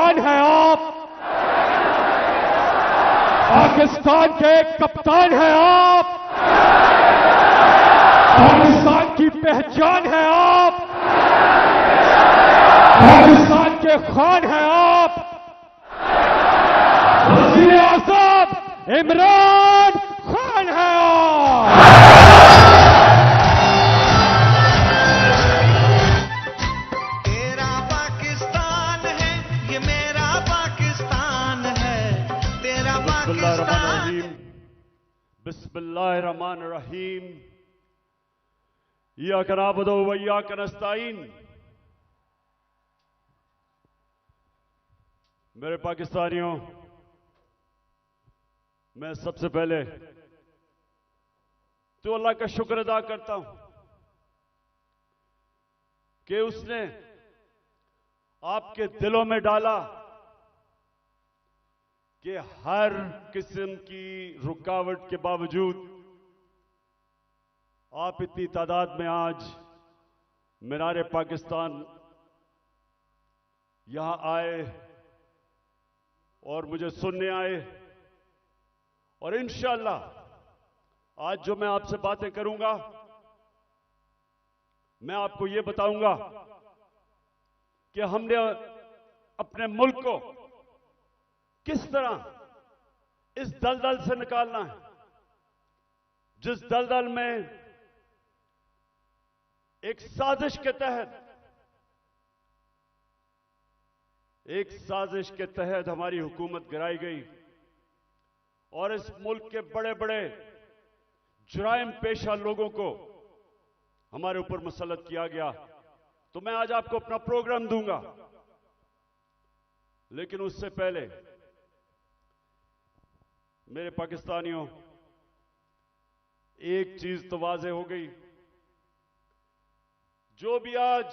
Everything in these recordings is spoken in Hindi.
पहचान हैं आप, पाकिस्तान के कप्तान हैं आप, पाकिस्तान की पहचान है आप, पाकिस्तान के खान हैं आप, वज़ीर आज़म इमरान खान हैं आप। तेरा पाकिस्तान है, ये मेरा पाकिस्तान है, तेरा पाकिस्तान। बिस्मिल्लाहिर्रहमानिर्रहीम। इय्याका नअबुदु व इय्याका नस्तईन। मेरे पाकिस्तानियों, मैं सबसे पहले तो अल्लाह का शुक्र अदा करता हूं कि उसने आपके दिलों में डाला कि हर किस्म की रुकावट के बावजूद आप इतनी तादाद में आज मीनार पाकिस्तान यहां आए और मुझे सुनने आए। और इंशाअल्लाह आज जो मैं आपसे बातें करूंगा, मैं आपको यह बताऊंगा कि हमने अपने मुल्क को किस तरह इस दलदल से निकालना है, जिस दलदल में एक साजिश के तहत हमारी हुकूमत गिराई गई और इस मुल्क के बड़े बड़े जुराइम पेशा लोगों को हमारे ऊपर मुसल्लत किया गया। तो मैं आज आपको अपना प्रोग्राम दूंगा, लेकिन उससे पहले मेरे पाकिस्तानियों, एक चीज तो वाज़ेह हो गई, जो भी आज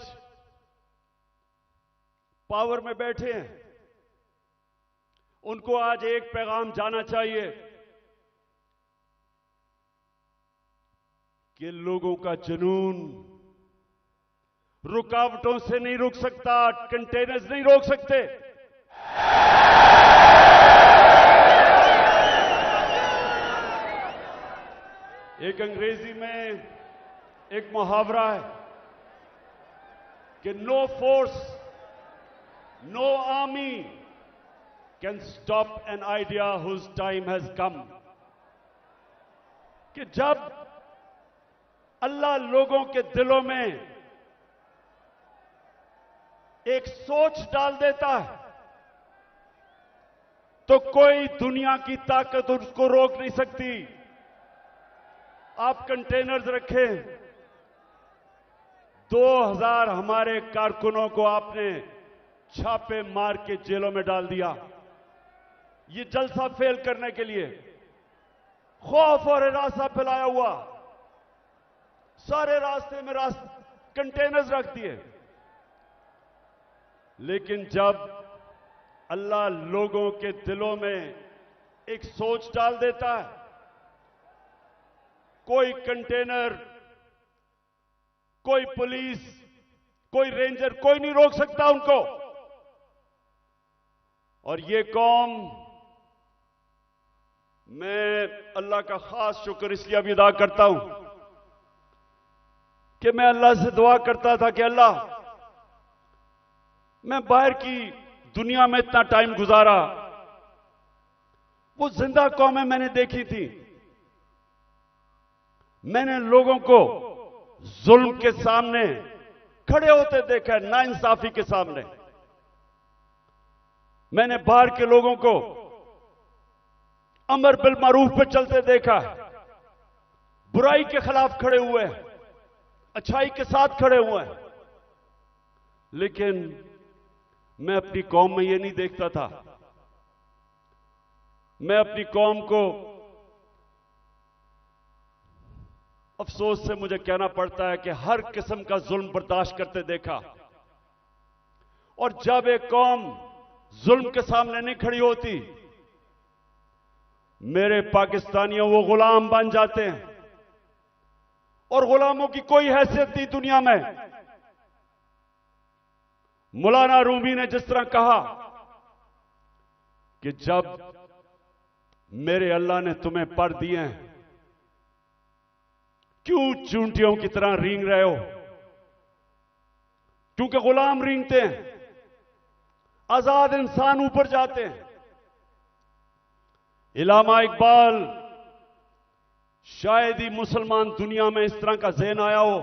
पावर में बैठे हैं उनको आज एक पैगाम जाना चाहिए कि लोगों का जुनून रुकावटों से नहीं रुक सकता, कंटेनर्स नहीं रोक सकते। एक अंग्रेजी में एक मुहावरा है कि no force, no army can stop an idea whose time has come. कि जब अल्लाह लोगों के दिलों में एक सोच डाल देता है तो कोई दुनिया की ताकत उसको रोक नहीं सकती। आप कंटेनर्स रखें, 2000 हमारे कारकुनों को आपने छापे मार के जेलों में डाल दिया, ये जलसा फेल करने के लिए। खौफ और हिरासा फैलाया हुआ, सारे रास्ते में कंटेनर्स रख दिए। लेकिन जब अल्लाह लोगों के दिलों में एक सोच डाल देता है, कोई कंटेनर, कोई पुलिस, कोई रेंजर, कोई नहीं रोक सकता उनको। और ये कौम, मैं अल्लाह का खास शुक्र इसलिए भी अदा करता हूं कि मैं अल्लाह से दुआ करता था कि अल्लाह, मैं बाहर की दुनिया में इतना टाइम गुजारा, वो जिंदा कौमें मैंने देखी थी, मैंने लोगों को जुल्म के सामने खड़े होते देखा है, नाइंसाफी के सामने। मैंने बाहर के लोगों को अमर बिल मारूफ पे चलते देखा है, बुराई के खिलाफ खड़े हुए हैं, अच्छाई के साथ खड़े हुए हैं। लेकिन मैं अपनी कौम में ये नहीं देखता था। मैं अपनी कौम को, अफसोस से मुझे कहना पड़ता है कि हर किस्म का जुल्म बर्दाश्त करते देखा। और जब एक कौम जुल्म के सामने नहीं खड़ी होती, मेरे पाकिस्तानियों, वो गुलाम बन जाते हैं। और गुलामों की कोई हैसियत नहीं दुनिया में। मौलाना रूमी ने जिस तरह कहा कि जब मेरे अल्लाह ने तुम्हें पर दिए हैं, क्यों चूंटियों की तरह रेंग रहे हो? क्योंकि गुलाम रेंगते हैं, आजाद इंसान ऊपर जाते हैं। इल्लामा इकबाल, शायद ही मुसलमान दुनिया में इस तरह का ज़हन आया हो।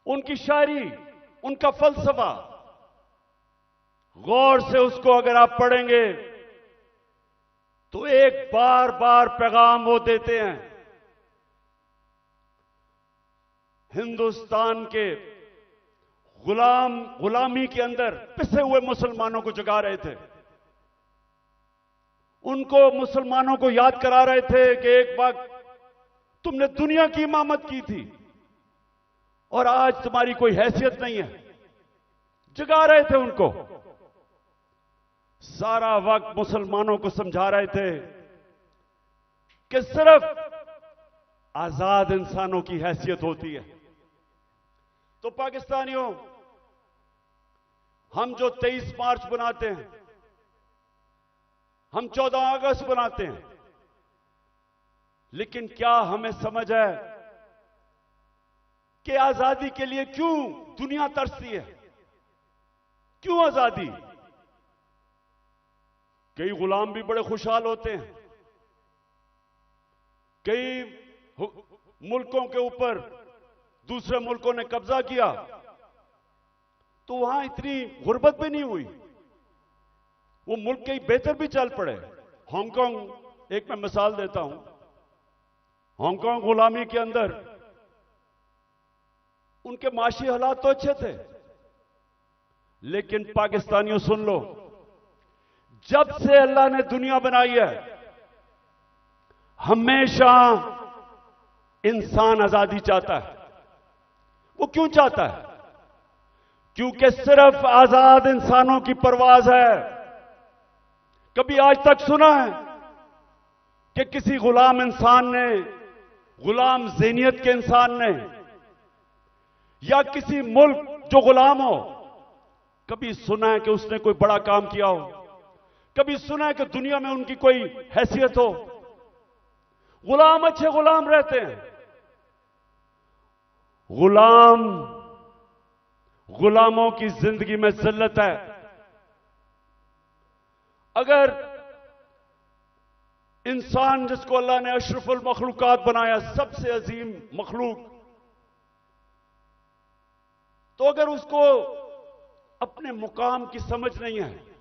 उनकी शायरी, उनका फलसफा, गौर से उसको अगर आप पढ़ेंगे तो एक बार बार पैगाम वो देते हैं। हिंदुस्तान के गुलामी के अंदर पिसे हुए मुसलमानों को जगा रहे थे। उनको, मुसलमानों को याद करा रहे थे कि एक वक्त तुमने दुनिया की इमामत की थी और आज तुम्हारी कोई हैसियत नहीं है। जगा रहे थे उनको। सारा वक्त मुसलमानों को समझा रहे थे कि सिर्फ आजाद इंसानों की हैसियत होती है। तो पाकिस्तानियों, हम जो 23 मार्च बनाते हैं, हम 14 अगस्त बनाते हैं, लेकिन क्या हमें समझ है कि आजादी के लिए क्यों दुनिया तरसती है? क्यों आजादी? कई गुलाम भी बड़े खुशहाल होते हैं। कई मुल्कों के ऊपर दूसरे मुल्कों ने कब्जा किया तो वहां इतनी गुर्बत भी नहीं हुई, वो मुल्क कई बेहतर भी चल पड़े। हांगकांग, एक मैं मिसाल देता हूं, हांगकांग गुलामी के अंदर उनके माशी हालात तो अच्छे थे, लेकिन पाकिस्तानियों सुन लो, जब से अल्लाह ने दुनिया बनाई है, हमेशा इंसान आजादी चाहता है। वो क्यों चाहता है? क्योंकि सिर्फ आजाद इंसानों की परवाज है। कभी आज तक सुना है कि किसी गुलाम इंसान ने, गुलाम ज़हनियत के इंसान ने, या किसी मुल्क जो गुलाम हो, कभी सुना है कि उसने कोई बड़ा काम किया हो? कभी सुना है कि दुनिया में उनकी कोई हैसियत हो? गुलाम अच्छे गुलाम रहते हैं। गुलामों की जिंदगी में जिल्लत है। अगर इंसान, जिसको अल्लाह ने अशरफुल मखलूकात बनाया, सबसे अजीम मखलूक, तो अगर उसको अपने मुकाम की समझ नहीं है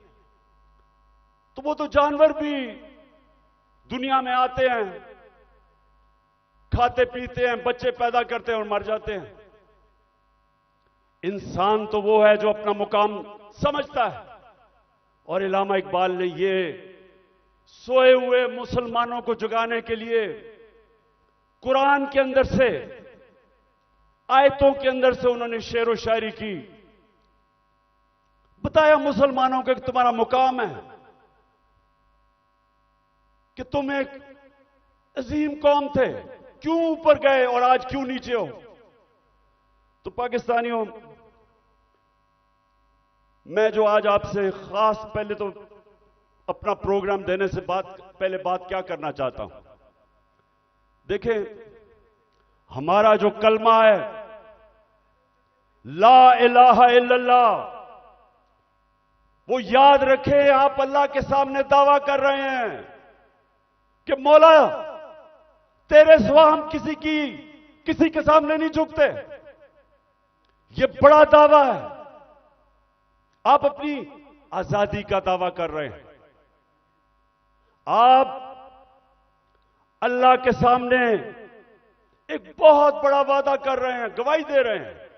तो वो तो जानवर भी दुनिया में आते हैं, खाते पीते हैं, बच्चे पैदा करते हैं और मर जाते हैं। इंसान तो वो है जो अपना मुकाम समझता है। और इल्लामा इकबाल ने ये सोए हुए मुसलमानों को जगाने के लिए कुरान के अंदर से, आयतों के अंदर से उन्होंने शेर व शायरी की। बताया मुसलमानों को कि तुम्हारा मुकाम है, कि तुम एक अजीम कौम थे, क्यों ऊपर गए और आज क्यों नीचे हो? तो पाकिस्तानियों, मैं जो आज आपसे खास, पहले तो अपना प्रोग्राम देने से पहले बात क्या करना चाहता हूं। देखें, हमारा जो कलमा है, ला इलाहा इल्लल्लाह, वो याद रखें। आप अल्लाह के सामने दावा कर रहे हैं कि मौला, तेरे सिवा हम किसी के सामने नहीं झुकते। ये बड़ा दावा है। आप अपनी आजादी का दावा कर रहे हैं। आप अल्लाह के सामने एक बहुत बड़ा वादा कर रहे हैं, गवाही दे रहे हैं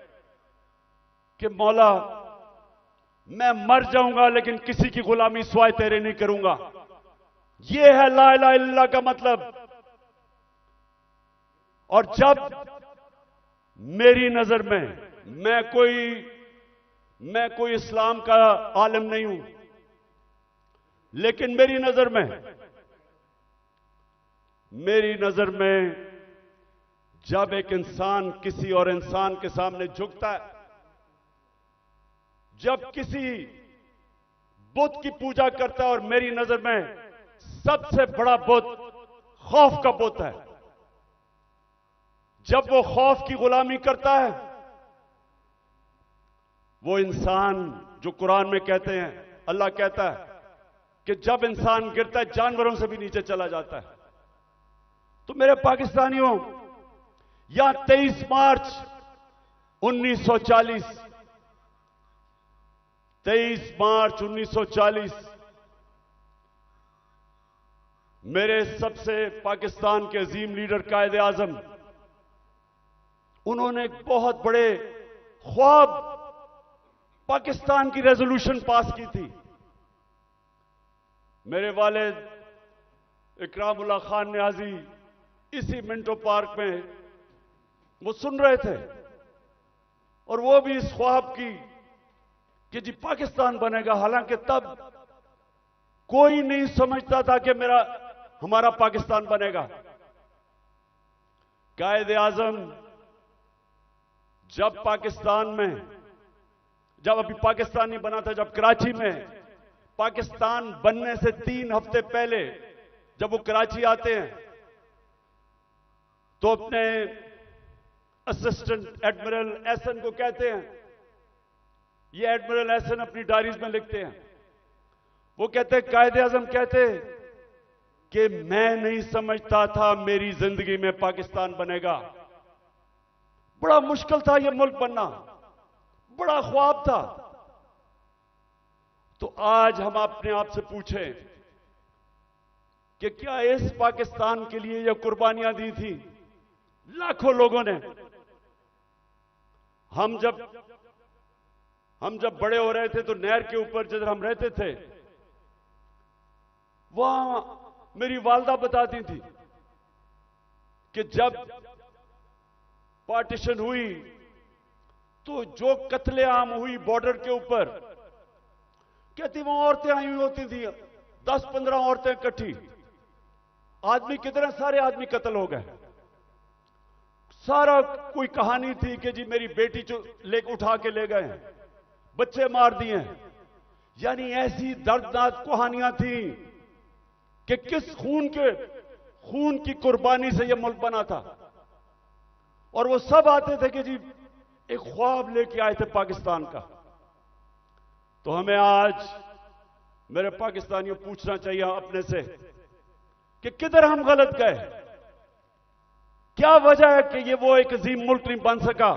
कि मौला, मैं मर जाऊंगा लेकिन किसी की गुलामी सिवाय तेरे नहीं करूंगा। यह है ला इलाहा इल्लल्लाह का मतलब। और जब मेरी नजर में, मैं कोई इस्लाम का आलिम नहीं हूं, लेकिन मेरी नजर में जब एक इंसान किसी और इंसान के सामने झुकता है, जब किसी बुत की पूजा करता है, और मेरी नजर में सबसे बड़ा बुत खौफ का बुत है। जब वो खौफ की गुलामी करता है, वो इंसान जो कुरान में कहते हैं, अल्लाह कहता है कि जब इंसान गिरता है जानवरों से भी नीचे चला जाता है। तो मेरे पाकिस्तानियों, यहां 23 मार्च 1940, 23 मार्च 1940 मेरे सबसे पाकिस्तान के अजीम लीडर कायदे आजम, उन्होंने एक बहुत बड़े ख्वाब पाकिस्तान की रेजोल्यूशन पास की थी। मेरे वालिद इकरामुल्लाह खान न्याजी इसी मिंटो पार्क में वो सुन रहे थे, और वो भी इस ख्वाब की कि जी पाकिस्तान बनेगा। हालांकि तब कोई नहीं समझता था कि हमारा पाकिस्तान बनेगा। कायदे आजम जब पाकिस्तान में, जब अभी पाकिस्तान नहीं बना था, जब कराची में पाकिस्तान बनने से 3 हफ्ते पहले जब वो कराची आते हैं, तो अपने असिस्टेंट एडमिरल एहसन को कहते हैं, ये एडमिरल एहसन अपनी डायरीज में लिखते हैं, वो कहते हैं कायदे आजम कहते कि मैं नहीं समझता था मेरी जिंदगी में पाकिस्तान बनेगा। बड़ा मुश्किल था ये मुल्क बनना, बड़ा ख्वाब था। तो आज हम अपने आप से पूछें कि क्या इस पाकिस्तान के लिए ये कुर्बानियां दी थी लाखों लोगों ने? हम जब बड़े हो रहे थे तो नहर के ऊपर जिधर हम रहते थे, वहां मेरी वालदा बताती थी कि जब पार्टीशन हुई तो जो कत्लेआम हुई बॉर्डर के ऊपर, कहती वहां औरतें आई हुई होती थी, 10-15 औरतें इकट्ठी, आदमी कितने सारे आदमी कत्ल हो गए। सारा कोई कहानी थी कि जी मेरी बेटी उठा के ले गए, बच्चे मार दिए। यानी ऐसी दर्दनाक कहानियां थी कि किस खून की कुर्बानी से यह मुल्क बना था। और वो सब आते थे कि जी एक ख्वाब लेके आए थे पाकिस्तान का। तो हमें आज मेरे पाकिस्तानियों पूछना चाहिए अपने से कि किधर हम गलत गए, क्या वजह है कि वो एक अजीम मुल्क नहीं बन सका।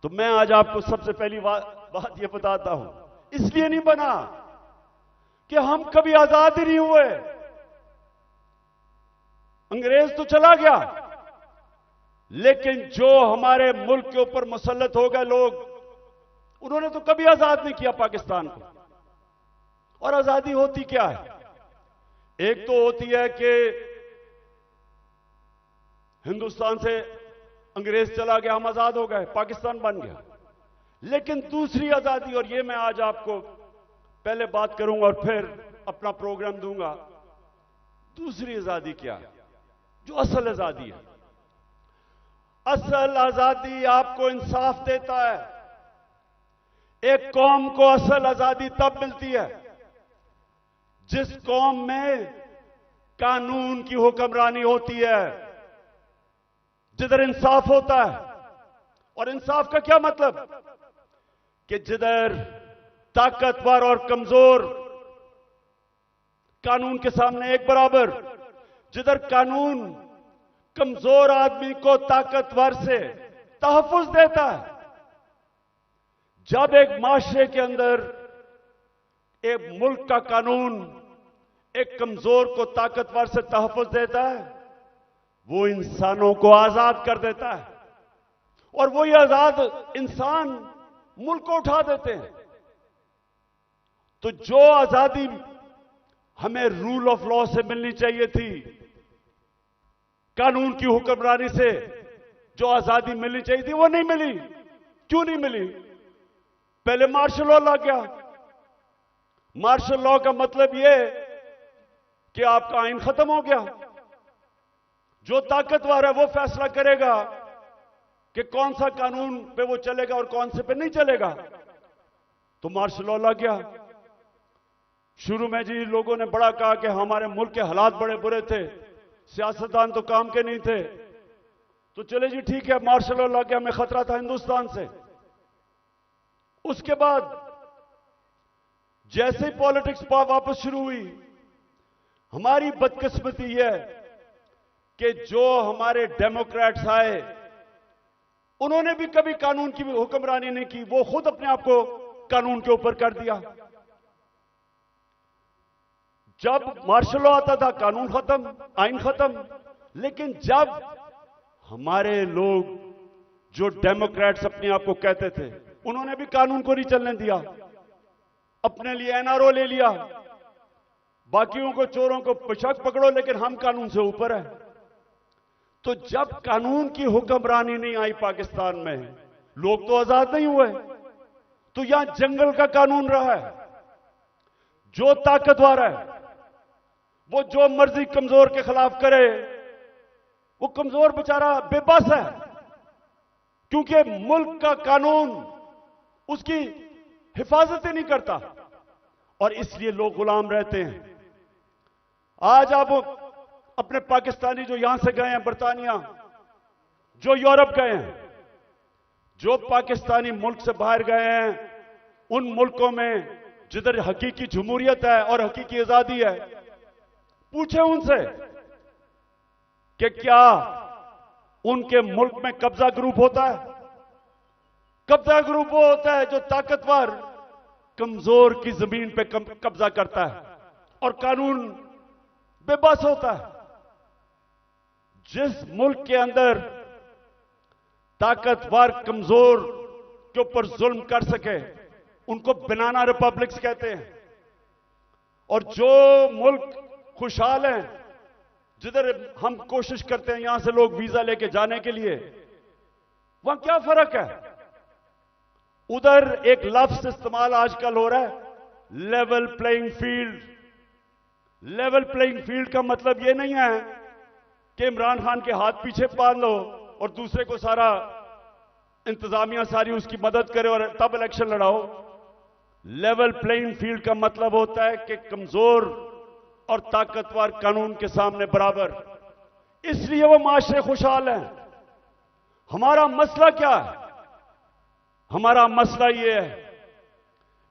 तो मैं आज आपको सबसे पहली बात ये बताता हूं, इसलिए नहीं बना कि हम कभी आजाद ही नहीं हुए। अंग्रेज तो चला गया, लेकिन जो हमारे मुल्क के ऊपर मुसल्लत हो गए लोग, उन्होंने तो कभी आजाद नहीं किया पाकिस्तान को। और आजादी होती क्या है? एक तो होती है कि हिंदुस्तान से अंग्रेज चला गया, हम आजाद हो गए, पाकिस्तान बन गया। लेकिन दूसरी आजादी, और ये मैं आज आपको पहले बात करूंगा और फिर अपना प्रोग्राम दूंगा, दूसरी आजादी क्या है, जो असल आजादी है। असल आजादी आपको इंसाफ देता है। एक कौम को असल आजादी तब मिलती है जिस कौम में कानून की हुक्मरानी होती है, जिधर इंसाफ होता है। और इंसाफ का क्या मतलब? कि जिधर ताकतवर और कमजोर कानून के सामने एक बराबर, जिधर कानून कमजोर आदमी को ताकतवर से तहफ्फुज देता है। जब एक माशरे के अंदर एक मुल्क का कानून एक कमजोर को ताकतवर से तहफ्फुज देता है, वो इंसानों को आजाद कर देता है। और वो ये आजाद इंसान मुल्क को उठा देते हैं। तो जो आजादी हमें रूल ऑफ लॉ से मिलनी चाहिए थी, कानून की हुक्मरानी से जो आजादी मिलनी चाहिए थी, वो नहीं मिली। क्यों नहीं मिली? पहले मार्शल लॉ लग गया। मार्शल लॉ का मतलब यह कि आपका आइन खत्म हो गया। जो ताकतवर है वो फैसला करेगा कि कौन सा कानून पे वो चलेगा और कौन से पे नहीं चलेगा। तो मार्शल लॉ लग गया। शुरू में जी लोगों ने बड़ा कहा कि हमारे मुल्क के हालात बड़े बुरे थे, सियासतदान तो काम के नहीं थे, तो चले जी ठीक है, मार्शल लॉ लग गया, हमें खतरा था हिंदुस्तान से। उसके बाद जैसे ही पॉलिटिक्स वापस शुरू हुई, हमारी बदकिस्मती यह कि जो हमारे डेमोक्रेट्स आए, उन्होंने भी कभी कानून की हुक्मरानी नहीं की, वो खुद अपने आप को कानून के ऊपर कर दिया। जब मार्शल लॉ आता था कानून खत्म, आइन खत्म, लेकिन जब हमारे लोग जो डेमोक्रेट्स अपने आप को कहते थे, उन्होंने भी कानून को नहीं चलने दिया, अपने लिए एनआरओ ले लिया, बाकियों को चोरों को बेशक पकड़ो लेकिन हम कानून से ऊपर है। तो जब कानून की हुक्मरानी नहीं आई पाकिस्तान में, लोग तो आजाद नहीं हुए, तो यहां जंगल का कानून रहा है। जो ताकतवर है वो जो मर्जी कमजोर के खिलाफ करे, वो कमजोर बेचारा बेबस है, क्योंकि मुल्क का कानून उसकी हिफाजत ही नहीं करता, और इसलिए लोग गुलाम रहते हैं। आज आप अपने पाकिस्तानी जो यहां से गए हैं बरतानिया, जो यूरोप गए हैं, जो पाकिस्तानी मुल्क से बाहर गए हैं, उन मुल्कों में जिधर हकीकी जमहूरियत है और हकीकी आजादी है, पूछे उनसे कि क्या उनके मुल्क में कब्जा ग्रुप होता है? कब्जा ग्रुप वो होता है जो ताकतवर कमजोर की जमीन पे कब्जा करता है, और कानून बेबस होता है। जिस मुल्क के अंदर ताकतवर कमजोर के ऊपर जुल्म कर सके, उनको बनाना रिपब्लिक्स कहते हैं। और जो मुल्क खुशहाल हैं, जिधर हम कोशिश करते हैं यहां से लोग वीजा लेके जाने के लिए, वहां क्या फर्क है? उधर एक लफ्ज इस्तेमाल आजकल हो रहा है, level playing field. Level playing field का मतलब यह नहीं है कि इमरान खान के हाथ पीछे बांध लो और दूसरे को सारा इंतजामिया सारी उसकी मदद करे और तब इलेक्शन लड़ाओ। लेवल प्लेइंग फील्ड का मतलब होता है कि कमजोर और ताकतवर कानून के सामने बराबर। इसलिए वो माशरे खुशहाल हैं। हमारा मसला क्या है? हमारा मसला ये है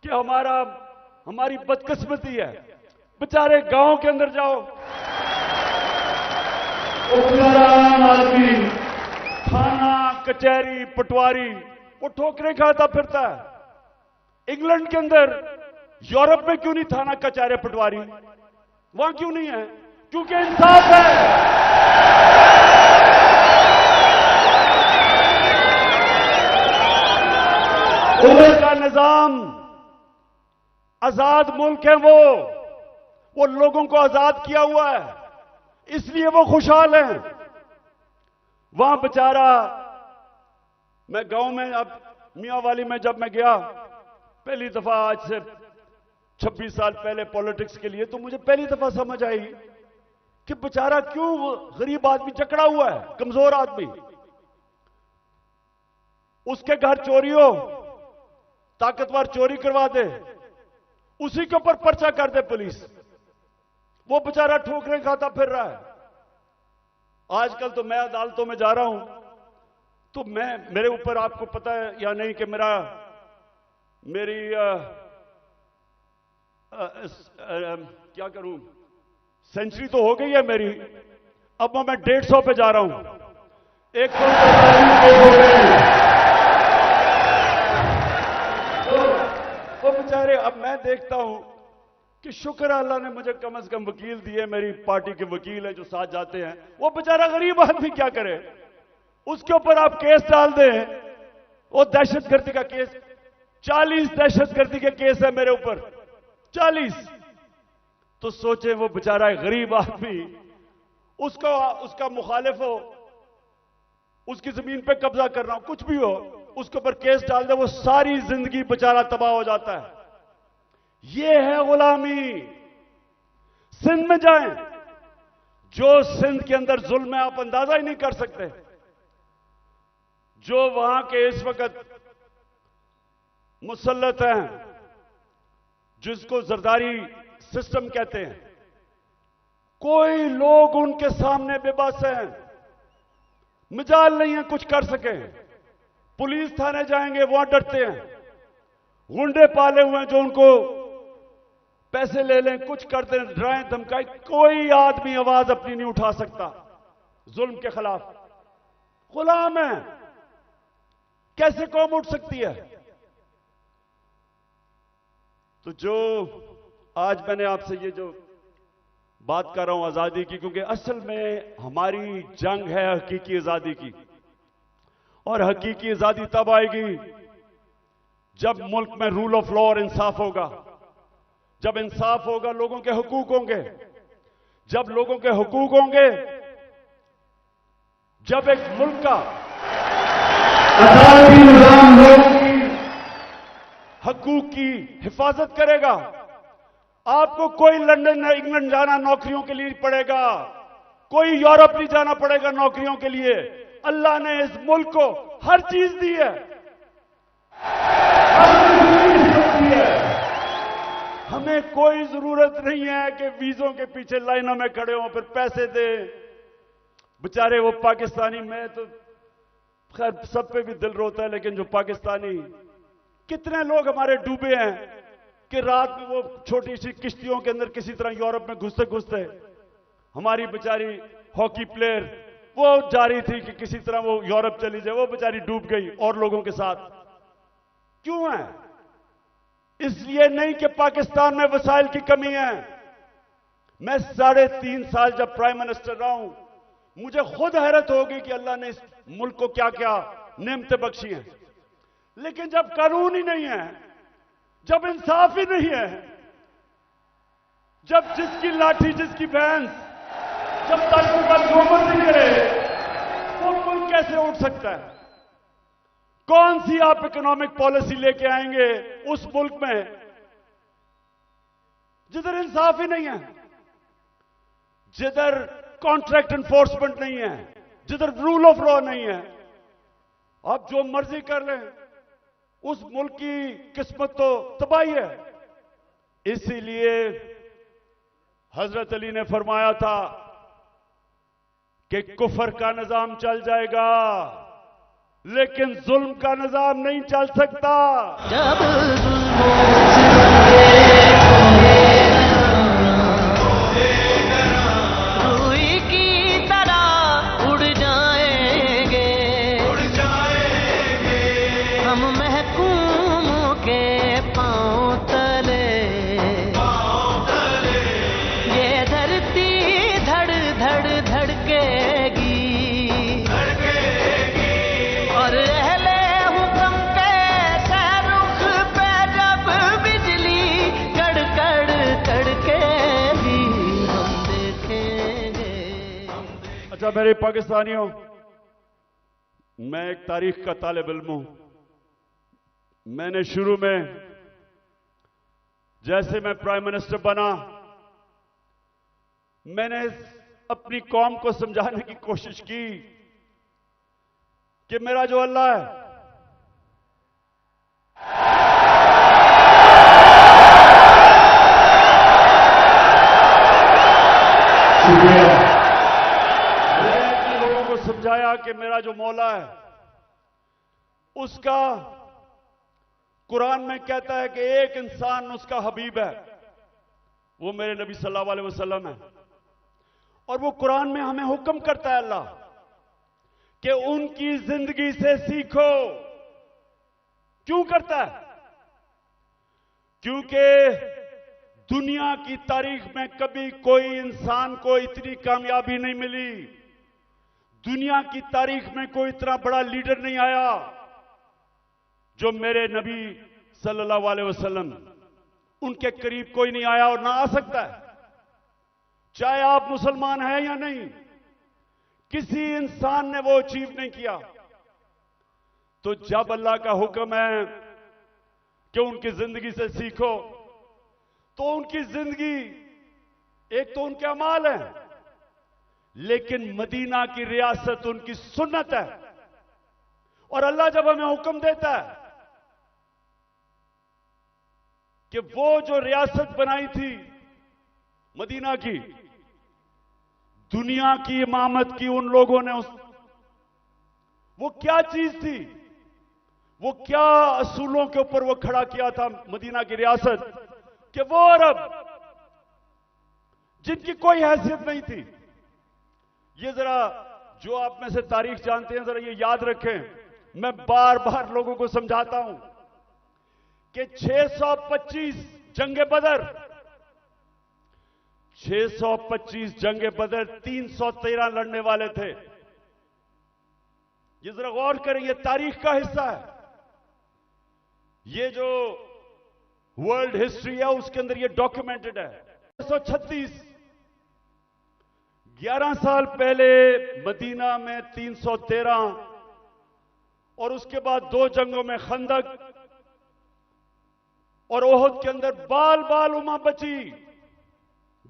कि हमारी बदकिस्मती है। बेचारे गांव के अंदर जाओ, आदमी थाना कचहरी पटवारी वो ठोकरें खाता फिरता है। इंग्लैंड के अंदर, यूरोप में क्यों नहीं थाना कचहरी पटवारी? वहां क्यों नहीं है? क्योंकि इंसाफ है। उधर का निजाम आजाद मुल्क है, वो लोगों को आजाद किया हुआ है, इसलिए वो खुशहाल हैं। वहां बेचारा, मैं गांव में, अब मियांवाली में जब मैं गया पहली दफा, आज से 26 साल पहले पॉलिटिक्स के लिए, तो मुझे पहली दफा समझ आई कि बेचारा क्यों गरीब आदमी जकड़ा हुआ है, कमजोर आदमी, उसके घर चोरी हो, ताकतवर चोरी करवा दे, उसी के ऊपर पर्चा कर दे पुलिस, वो बेचारा ठोकरें खाता फिर रहा है। आजकल तो मैं अदालतों में जा रहा हूं, तो मेरे ऊपर, आपको पता है या नहीं कि मेरी क्या करूं, सेंचुरी तो हो गई है मेरी, अब मैं 150 पे जा रहा हूं। एक तो बेचारे, अब मैं देखता हूं कि शुक्र अल्लाह ने मुझे कम से कम वकील दिए, मेरी पार्टी के वकील हैं जो साथ जाते हैं। वो बेचारा गरीब आदमी क्या करे, उसके ऊपर आप केस डाल दें, वो दहशतगर्दी का केस, 40 दहशतगर्दी के केस है मेरे ऊपर, 40। तो सोचे वो बेचारा गरीब आदमी, उसका मुखालिफ हो, उसकी जमीन पे कब्जा करना हो, कुछ भी हो, उसके ऊपर केस डाल दे, वो सारी जिंदगी बेचारा तबाह हो जाता है। ये है गुलामी। सिंध में जाएं, जो सिंध के अंदर जुल्म है आप अंदाजा ही नहीं कर सकते। जो वहां के इस वक्त मुसल्लत हैं, जिसको जरदारी सिस्टम कहते हैं, कोई लोग उनके सामने बेबस हैं, मजाल नहीं है कुछ कर सके। पुलिस थाने जाएंगे वहां डरते हैं, गुंडे पाले हुए हैं जो उनको पैसे ले लें, कुछ कर दें, डराएं धमकाएं, कोई आदमी आवाज अपनी नहीं उठा सकता जुल्म के खिलाफ। गुलाम है, कैसे कौम उठ सकती है? तो जो आज मैंने आपसे ये जो बात कर रहा हूं आजादी की, क्योंकि असल में हमारी जंग है हकीकी आजादी की, और हकीकी आजादी तब आएगी जब मुल्क में रूल ऑफ लॉ और इंसाफ होगा, जब इंसाफ होगा, लोगों के हुकूक होंगे। जब लोगों के हुकूक होंगे, जब एक मुल्क का अदालती निजाम लोगों की हकूक की हिफाजत करेगा, आपको कोई लंदन या इंग्लैंड जाना नौकरियों के लिए पड़ेगा, कोई यूरोप नहीं जाना पड़ेगा नौकरियों के लिए। अल्लाह ने इस मुल्क को हर चीज दी है, हमें कोई जरूरत नहीं है कि वीजों के पीछे लाइनों में खड़े हों फिर पैसे दें। बेचारे वो पाकिस्तानी, मैं तो खैर सब पे भी दिल रोता है, लेकिन जो पाकिस्तानी, कितने लोग हमारे डूबे हैं कि रात में वो छोटी सी किश्तियों के अंदर किसी तरह यूरोप में घुसते घुसते हमारी बेचारी हॉकी प्लेयर वो जा रही थी कि किसी तरह वो यूरोप चली जाए, वो बेचारी डूब गई और लोगों के साथ। क्यों है? इसलिए नहीं कि पाकिस्तान में वसाइल की कमी है। मैं 3.5 साल जब प्राइम मिनिस्टर रहा हूं, मुझे खुद हैरत होगी कि अल्लाह ने इस मुल्क को क्या क्या नेमतें बख्शी हैं। लेकिन जब कानून ही नहीं है, जब इंसाफ ही नहीं है, जब जिसकी लाठी जिसकी भैंस, जब तक जो मर्जी करे, वो मुल्क कैसे उठ सकता है? कौन सी आप इकोनॉमिक पॉलिसी लेके आएंगे उस मुल्क में जिधर इंसाफ ही नहीं है, जिधर कॉन्ट्रैक्ट एनफोर्समेंट नहीं है, जिधर रूल ऑफ लॉ नहीं है? आप जो मर्जी कर लें, उस मुल्क की किस्मत तो तबाही है। इसीलिए हजरत अली ने फरमाया था कि कुफर का निजाम चल जाएगा लेकिन जुल्म का निजाम नहीं चल सकता। जब रूई की तरह उड़ जाएंगे हम महकूमों के पांव तले, ये धरती धड़ धड़ धड़केगी और अहले हुक्म के सहरुख पे जब बिजली कड़कड़ कड़केगी हम देखेंगे। अच्छा मेरे पाकिस्तानियों, मैं एक तारीख का तालिब इल्म हूं। मैंने शुरू में जैसे मैं प्राइम मिनिस्टर बना, मैंने अपनी कौम को समझाने की कोशिश की कि मेरा जो अल्लाह है, मैंने लोगों को समझाया कि मेरा जो मौला है, उसका कुरान में कहता है कि एक इंसान उसका हबीब है, वो मेरे नबी सल्लल्लाहु अलैहि वसल्लम है। और वो कुरान में हमें हुक्म करता है अल्लाह कि उनकी जिंदगी से सीखो। क्यों करता है? क्योंकि दुनिया की तारीख में कभी कोई इंसान को इतनी कामयाबी नहीं मिली, दुनिया की तारीख में कोई इतना बड़ा लीडर नहीं आया जो मेरे नबी सल्लल्लाहु अलैहि वसल्लम, उनके करीब कोई नहीं आया और ना आ सकता है, चाहे आप मुसलमान हैं या नहीं। किसी इंसान ने वो अचीव नहीं किया। तो जब अल्लाह का हुक्म है कि उनकी जिंदगी से सीखो, तो उनकी जिंदगी एक तो उनके अमाल है, लेकिन मदीना की रियासत उनकी सुन्नत है। और अल्लाह जब हमें हुक्म देता है कि वो जो रियासत बनाई थी मदीना की दुनिया की इमामत की उन लोगों ने वो क्या चीज थी, वो क्या असूलों के ऊपर वो खड़ा किया था मदीना की रियासत, कि वो अरब जिनकी कोई हैसियत नहीं थी। ये जरा जो आप में से तारीख जानते हैं जरा ये याद रखें, मैं बार बार लोगों को समझाता हूं कि 625 जंगे बदर, 625 जंगे बदर 313 लड़ने वाले थे। ये जरा गौर करें, ये तारीख का हिस्सा है। ये जो वर्ल्ड हिस्ट्री है उसके अंदर ये डॉक्यूमेंटेड है। 636 11 साल पहले मदीना में 313 और उसके बाद 2 जंगों में खंदक और ओहद के अंदर बाल बाल उमा बची,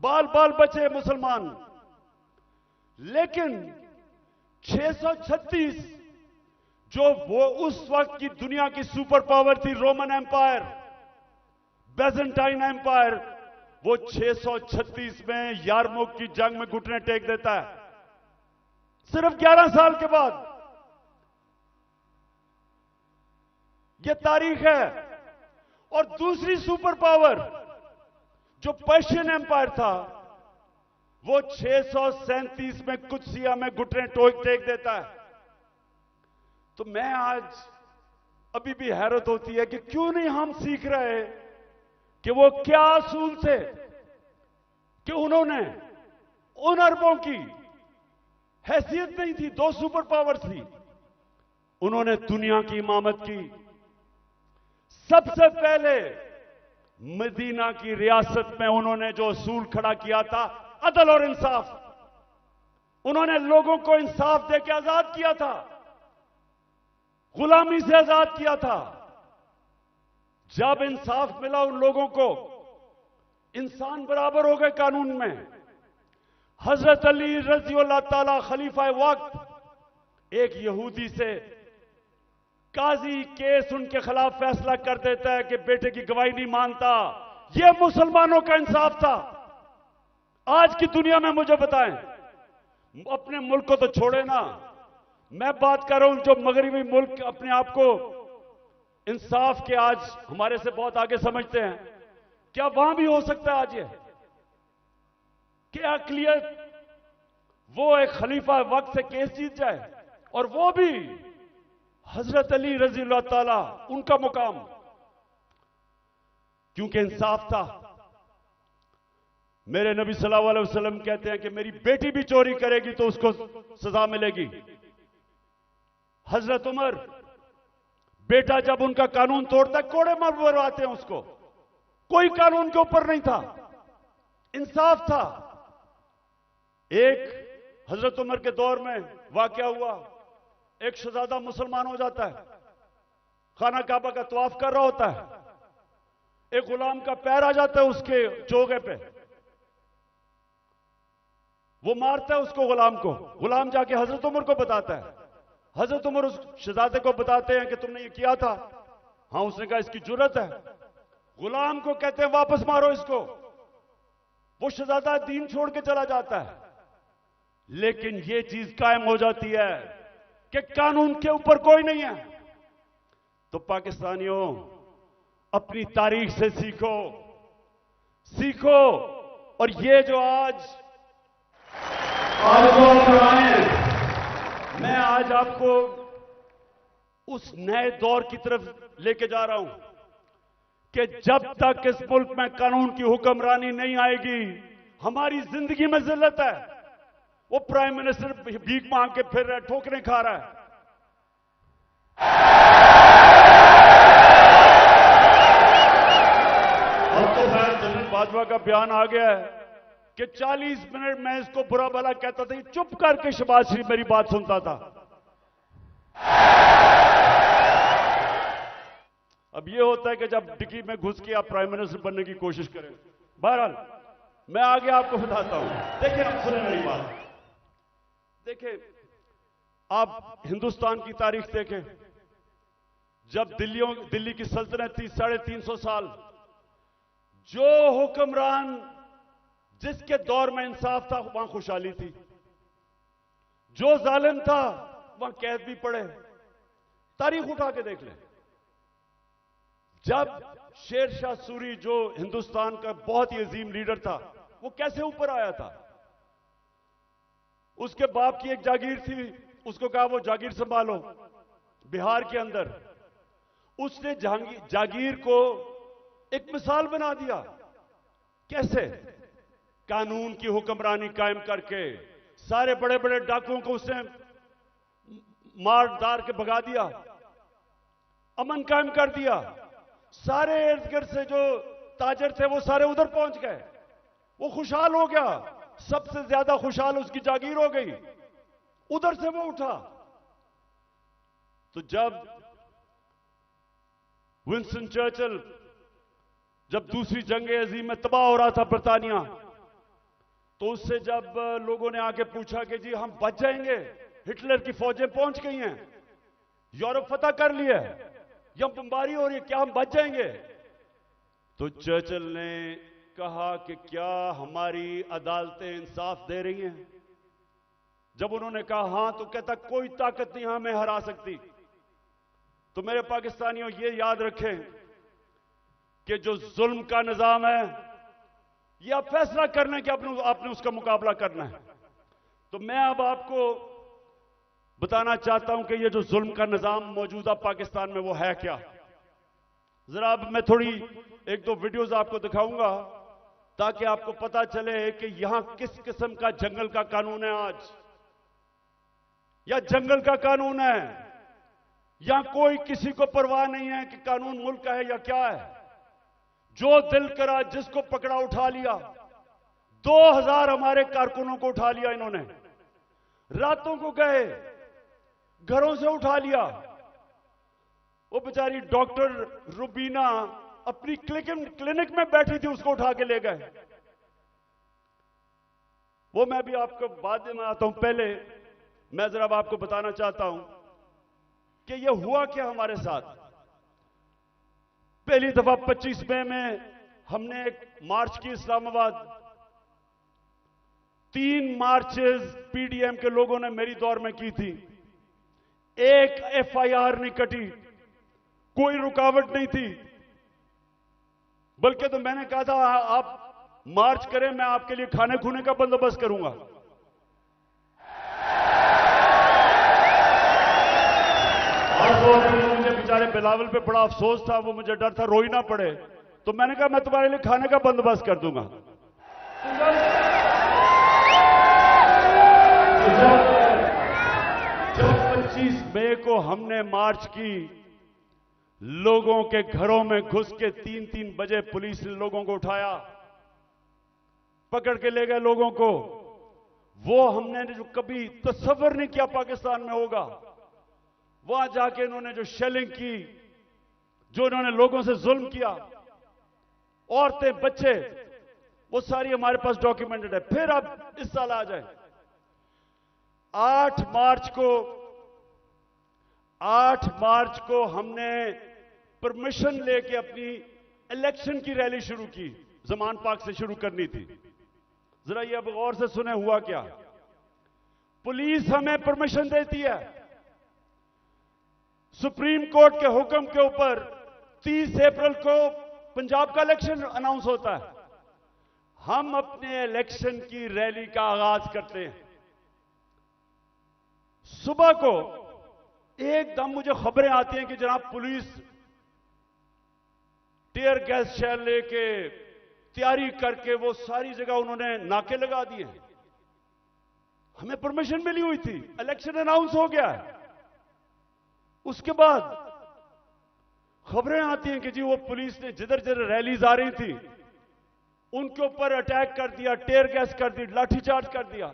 बाल बाल बचे मुसलमान। लेकिन 636 जो वो उस वक्त की दुनिया की सुपर पावर थी, रोमन एम्पायर, बेजेंटाइन एम्पायर, वो 636 में यारमुक की जंग में घुटने टेक देता है, सिर्फ 11 साल के बाद। यह तारीख है। और दूसरी सुपर पावर जो पर्शियन एम्पायर था, वो 637 में कुदसिया में घुटने टेक देता है। तो मैं आज अभी भी हैरत होती है कि क्यों नहीं हम सीख रहे कि वो क्या असूल थे कि उन्होंने उन अरबों की हैसियत नहीं थी, 2 सुपर पावर्स थी, उन्होंने दुनिया की इमामत की। सबसे पहले मदीना की रियासत में उन्होंने जो असूल खड़ा किया था, अदल और इंसाफ, उन्होंने लोगों को इंसाफ देकर आजाद किया था, गुलामी से आजाद किया था। जब इंसाफ मिला उन लोगों को, इंसान बराबर हो गए कानून में। हजरत अली रज़ी अल्लाह ताला खलीफा वक्त एक यहूदी से काजी केस उनके खिलाफ फैसला कर देता है कि बेटे की गवाही नहीं मानता। यह मुसलमानों का इंसाफ था। आज की दुनिया में मुझे बताएं, अपने मुल्क को तो छोड़े ना, मैं बात कर रहा हूं जो मगरिबी मुल्क अपने आप को इंसाफ के आज हमारे से बहुत आगे समझते हैं, क्या वहां भी हो सकता है आज ये कि अक़लियत वो एक खलीफा वक्त से केस जीत जाए, और वो भी हजरत अली रज़ी अल्लाह ताला उनका मुकाम, क्योंकि इंसाफ था। मेरे नबी सल्लल्लाहु अलैहि वसल्लम कहते हैं कि मेरी बेटी भी चोरी करेगी तो उसको सजा मिलेगी। हजरत उमर, बेटा जब उनका कानून तोड़ता है कोड़े मरवाते हैं उसको, कोई कानून के ऊपर नहीं था, इंसाफ था। एक हजरत उमर के दौर में वाकया हुआ, एक शहजादा मुसलमान हो जाता है, खाना काबा का तवाफ कर रहा होता है, एक गुलाम का पैर आ जाता है उसके चोगे पे, वो मारता है उसको, गुलाम को। गुलाम जाके हजरत उमर को बताता है, हजरत उमर उस शहजादे को बताते हैं कि तुमने ये किया था। हाँ, उसने कहा इसकी जुर्रत है। गुलाम को कहते हैं वापस मारो इसको। वो शहजादा दीन छोड़ के चला जाता है, लेकिन ये चीज कायम हो जाती है कि कानून के ऊपर कोई नहीं है। तो पाकिस्तानियों, अपनी तारीख से सीखो, सीखो। और ये जो आज मैं आज आपको उस नए दौर की तरफ लेके जा रहा हूं कि जब तक इस मुल्क में कानून की हुक्मरानी नहीं आएगी, हमारी जिंदगी में जिल्लत है। वो प्राइम मिनिस्टर भीख मांग के फिर रहा है, ठोकरें खा रहा है। अब तो खैर जनरल बाजवा का बयान आ गया है कि 40 मिनट में इसको बुरा भला कहता था, चुप करके शहबाज शरीफ मेरी बात सुनता था। अब यह होता है कि जब डिग्गी में घुस के आप प्राइम मिनिस्टर बनने की कोशिश करें। बहरहाल मैं आगे आपको बताता हूं। देखिए, आप सुने मेरी बात। देखिए, आप हिंदुस्तान की तारीख देखें। जब दिल्ली की सल्तनत थी 350 साल, जो हुक्मरान जिसके दौर में इंसाफ था वहां खुशहाली थी, जो जालिम था वहां कैद भी पड़े। तारीख उठा के देख लें। जब शेर शाह सूरी जो हिंदुस्तान का बहुत ही अजीम लीडर था, वो कैसे ऊपर आया था? उसके बाप की एक जागीर थी, उसको कहा वो जागीर संभालो बिहार के अंदर। उसने जागीर को एक मिसाल बना दिया। कैसे? कानून की हुक्मरानी कायम करके सारे बड़े बड़े डाकुओं को उसने मार दार के भगा दिया, अमन कायम कर दिया। सारे इर्द गिर्द से जो ताजर थे वो सारे उधर पहुंच गए, वो खुशहाल हो गया। सबसे ज्यादा खुशहाल उसकी जागीर हो गई, उधर से वो उठा। तो जब विंस्टन चर्चिल जब दूसरी जंग अजीम में तबाह हो रहा था ब्रिटानिया, तो उससे जब लोगों ने आके पूछा कि जी हम बच जाएंगे, हिटलर की फौजें पहुंच गई हैं, यूरोप फतह कर लिया है, या बमबारी हो रही है, क्या हम बच जाएंगे? तो चर्चिल ने कहा कि क्या हमारी अदालतें इंसाफ दे रही हैं? जब उन्होंने कहा हां, तो कहता कोई ताकत नहीं हमें हरा सकती। तो मेरे पाकिस्तानियों ये याद रखें कि जो जुल्म का निजाम है, ये आप फैसला करना कि आपने उसका मुकाबला करना है। तो मैं अब आपको बताना चाहता हूं कि ये जो जुल्म का निजाम मौजूदा पाकिस्तान में वो है क्या। जरा अब मैं थोड़ी एक दो वीडियोस आपको दिखाऊंगा ताकि आपको पता चले कि यहां किस किस्म का जंगल का कानून है आज, या जंगल का कानून है, या कोई किसी को परवाह नहीं है कि कानून मुल्क का है या क्या है। जो दिल करा जिसको पकड़ा उठा लिया। 2000 हमारे कारकुनों को उठा लिया इन्होंने, रातों को गए, घरों से उठा लिया। वो बेचारी डॉक्टर रुबीना अपनी क्लिनिक में बैठी थी, उसको उठा के ले गए। वो मैं भी आपको बाद में आता हूं, पहले मैं जरा आपको बताना चाहता हूं कि ये हुआ क्या हमारे साथ। पहली दफा 25 मई में हमने एक मार्च की इस्लामाबाद। 3 मार्चेस पीडीएम के लोगों ने मेरी दौर में की थी। एक एफआईआर नहीं कटी, कोई रुकावट नहीं थी। बल्कि तो मैंने कहा था आप मार्च करें, मैं आपके लिए खाने खूने का बंदोबस्त करूंगा। और मुझे बेचारे बिलावल पे बड़ा अफसोस था, वो मुझे डर था रो ही ना पड़े, तो मैंने कहा मैं तुम्हारे लिए खाने का बंदोबस्त कर दूंगा। जब 25 मई को हमने मार्च की, लोगों के घरों में घुस के 3-3 बजे पुलिस ने लोगों को उठाया, पकड़ के ले गए लोगों को। वो हमने जो कभी तसव्वुर नहीं किया पाकिस्तान में होगा। वहां जाके इन्होंने जो शेलिंग की, जो इन्होंने लोगों से जुल्म किया, औरतें बच्चे, वो सारी हमारे पास डॉक्यूमेंटेड है। फिर अब इस साल आ जाए 8 मार्च को हमने परमिशन लेके अपनी इलेक्शन की रैली शुरू की, जमान पार्क से शुरू करनी थी। जरा ये अब गौर से सुने हुआ क्या। पुलिस हमें परमिशन देती है, सुप्रीम कोर्ट के हुक्म के ऊपर 30 अप्रैल को पंजाब का इलेक्शन अनाउंस होता है। हम अपने इलेक्शन की रैली का आगाज करते हैं। सुबह को एकदम मुझे खबरें आती हैं कि जनाब पुलिस टीयर गैस शेल लेके तैयारी करके वो सारी जगह उन्होंने नाके लगा दिए। हमें परमिशन मिली हुई थी, इलेक्शन अनाउंस हो गया है। उसके बाद खबरें आती हैं कि जी वो पुलिस ने जिधर जिधर रैलीज आ रही थी उनके ऊपर अटैक कर दिया, टीयर गैस कर दी, लाठीचार्ज कर दिया।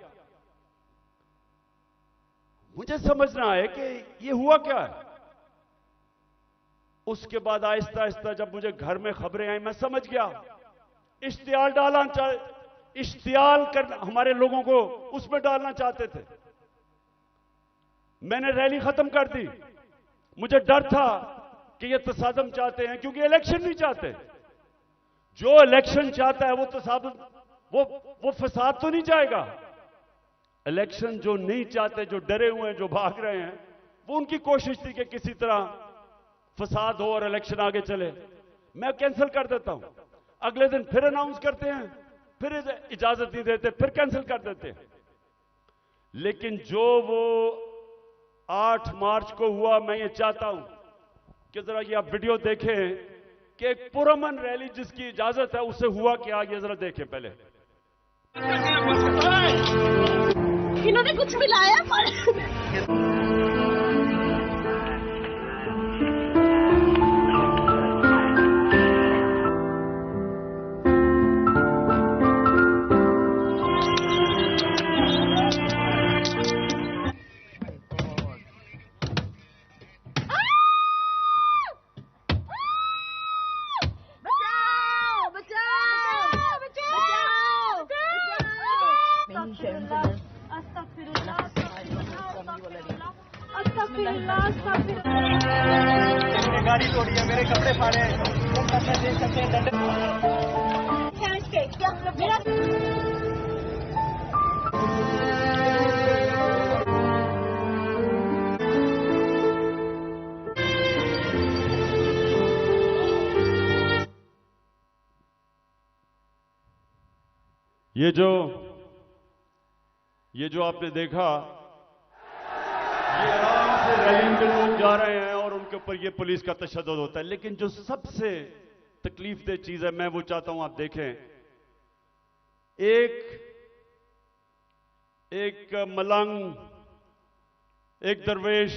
मुझे समझना है कि ये हुआ क्या है। उसके बाद आहिस्ता आहिस्ता जब मुझे घर में खबरें आई, मैं समझ गया। इश्तियाल कर हमारे लोगों को उसमें डालना चाहते थे। मैंने रैली खत्म कर दी। मुझे डर था कि ये तसादम चाहते हैं, क्योंकि इलेक्शन नहीं चाहते। जो इलेक्शन चाहता है वो तसादम वो फसाद तो नहीं जाएगा। इलेक्शन जो नहीं चाहते, जो डरे हुए हैं, जो भाग रहे हैं, वो उनकी कोशिश थी कि किसी तरह फसाद हो और इलेक्शन आगे चले। मैं कैंसिल कर देता हूं, अगले दिन फिर अनाउंस करते हैं, फिर इजाजत नहीं देते, फिर कैंसिल कर देते हैं। लेकिन जो वो 8 मार्च को हुआ, मैं ये चाहता हूं कि जरा ये आप वीडियो देखें कि एक पुरअमन रैली जिसकी इजाजत है उससे हुआ क्या, ये जरा देखें पहले। इन्होंने कुछ मिलाया पर गाड़ी तोड़ी है, मेरे कपड़े फाड़े हैं, देख सकते हैं दंड। ये जो आपने देखा, ये आराम से रैली में लोग जा रहे हैं और उनके ऊपर ये पुलिस का तशद्दुद होता है। लेकिन जो सबसे तकलीफदेह चीज है, मैं वो चाहता हूं आप देखें। एक मलंग, एक दरवेश,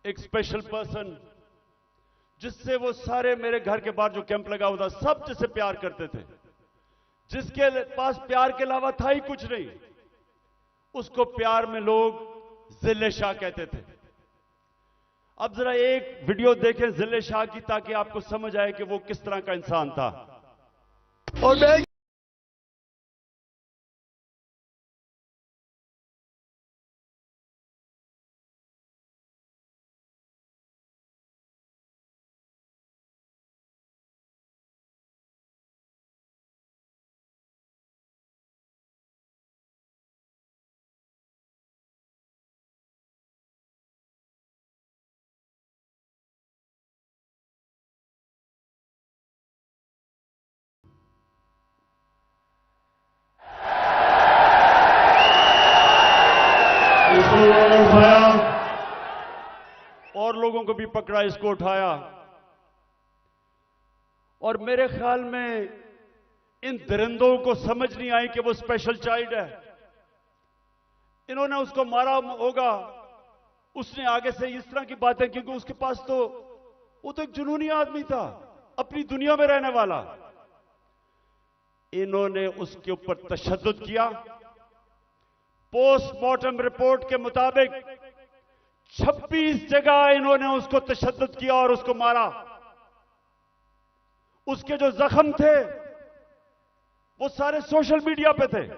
एक स्पेशल पर्सन, जिससे वो सारे मेरे घर के बाहर जो कैंप लगा हुआ था, सब जिससे प्यार करते थे, जिसके पास प्यार के अलावा था ही कुछ नहीं, उसको प्यार में लोग जिले शाह कहते थे। अब जरा एक वीडियो देखें जिले शाह की, ताकि आपको समझ आए कि वो किस तरह का इंसान था। और मैं उठाया और लोगों को भी पकड़ा, इसको उठाया। और मेरे ख्याल में इन दरिंदों को समझ नहीं आई कि वो स्पेशल चाइल्ड है। इन्होंने उसको मारा होगा, उसने आगे से इस तरह की बातें, क्योंकि उसके पास तो वो तो एक जुनूनी आदमी था, अपनी दुनिया में रहने वाला। इन्होंने उसके ऊपर तशद्दुद किया। पोस्टमार्टम रिपोर्ट के मुताबिक 26 जगह इन्होंने उसको तशद्दुद किया और उसको मारा। उसके जो जख्म थे वो सारे सोशल मीडिया पे थे।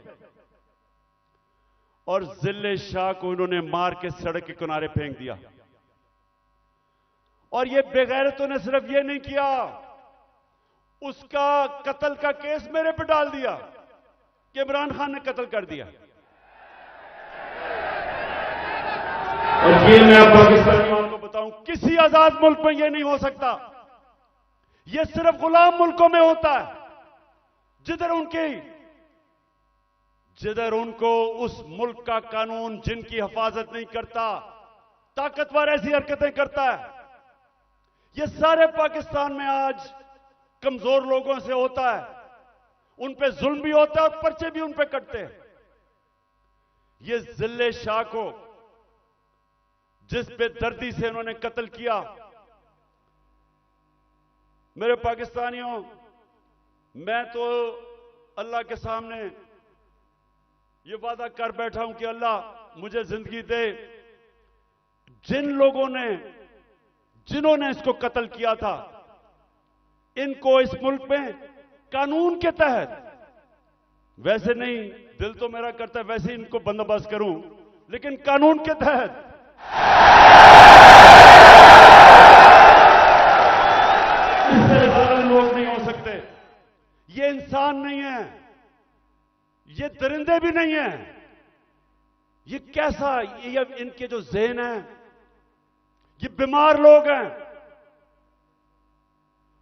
और जिले शाह को इन्होंने मार के सड़क के किनारे फेंक दिया। और ये बेगैरतों ने सिर्फ ये नहीं किया, उसका कत्ल का केस मेरे पे डाल दिया कि इमरान खान ने कत्ल कर दिया। और ये मैं पाकिस्तानियों को बताऊं, किसी आजाद मुल्क में ये नहीं हो सकता। ये सिर्फ गुलाम मुल्कों में होता है, जिधर उनको उस मुल्क का कानून जिनकी हिफाजत नहीं करता, ताकतवर ऐसी हरकतें करता है। ये सारे पाकिस्तान में आज कमजोर लोगों से होता है, उन पे जुल्म भी होता है और पर्चे भी उन पे कटते हैं। ये जिले शाह को जिस बेदर्दी से इन्होंने कत्ल किया, मेरे पाकिस्तानियों, मैं तो अल्लाह के सामने ये वादा कर बैठा हूं कि अल्लाह मुझे जिंदगी दे, जिन्होंने इसको कत्ल किया था, इनको इस मुल्क में कानून के तहत, वैसे नहीं, दिल तो मेरा करता है वैसे इनको बंदोबस्त करूं, लेकिन कानून के तहत इससे ज्यादा लोग नहीं हो सकते। ये इंसान नहीं है, ये दरिंदे भी नहीं हैं। ये कैसा, ये इनके जो ज़हन है, ये बीमार लोग हैं।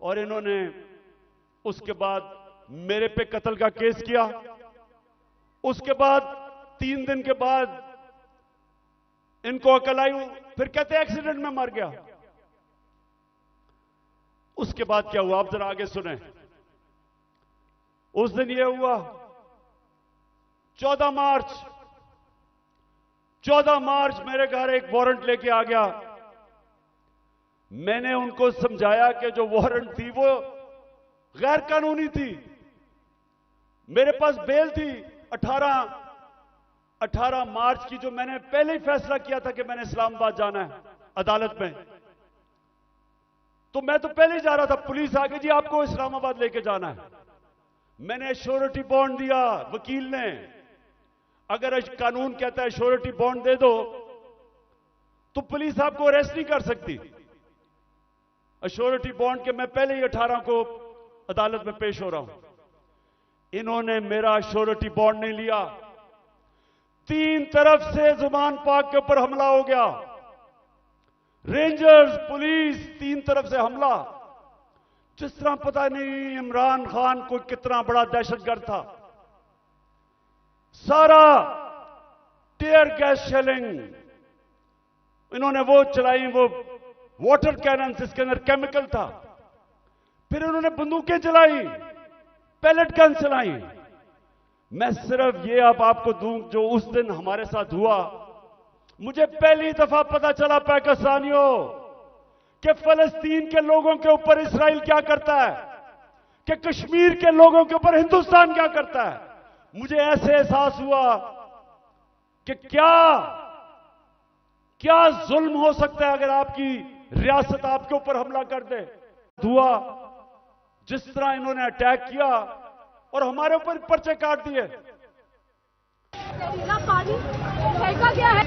और इन्होंने उसके बाद मेरे पे कत्ल का केस किया। उसके बाद 3 दिन के बाद इनको अकल आई, फिर कहते एक्सीडेंट में मर गया। उसके बाद क्या हुआ आप जरा आगे सुने। उस दिन यह हुआ 14 मार्च मेरे घर एक वारंट लेके आ गया। मैंने उनको समझाया कि जो वारंट थी वो गैर कानूनी थी। मेरे पास बेल थी 18 मार्च की, जो मैंने पहले ही फैसला किया था कि मैंने इस्लामाबाद जाना है अदालत में। तो मैं तो पहले ही जा रहा था, पुलिस आ गई जी आपको इस्लामाबाद लेके जाना है। मैंने श्योरिटी बॉन्ड दिया वकील ने। अगर कानून कहता है श्योरिटी बॉन्ड दे दो तो पुलिस आपको अरेस्ट नहीं कर सकती। श्योरिटी बॉन्ड के मैं पहले ही 18 को अदालत में पेश हो रहा हूं। इन्होंने मेरा श्योरिटी बॉन्ड नहीं लिया। 3 तरफ से जुबान पाक के ऊपर हमला हो गया। रेंजर्स, पुलिस, 3 तरफ से हमला। जिस तरह पता नहीं इमरान खान को कितना बड़ा दहशतगर्द था। सारा टीयर गैस शेलिंग इन्होंने वो चलाई, वो वाटर कैनन जिसके अंदर केमिकल था। फिर इन्होंने बंदूकें चलाई, पैलेट गन चलाई। मैं सिर्फ ये अब आपको दूं जो उस दिन हमारे साथ हुआ। मुझे पहली दफा पता चला पाकिस्तानियों कि फलस्तीन के लोगों के ऊपर इस्राइल क्या करता है, कि कश्मीर के लोगों के ऊपर हिंदुस्तान क्या करता है। मुझे ऐसे एहसास हुआ कि क्या जुल्म हो सकता है अगर आपकी रियासत आपके ऊपर हमला कर दे। हुआ जिस तरह इन्होंने अटैक किया और हमारे ऊपर पर्चे काट दिए। पानी फेंका गया है।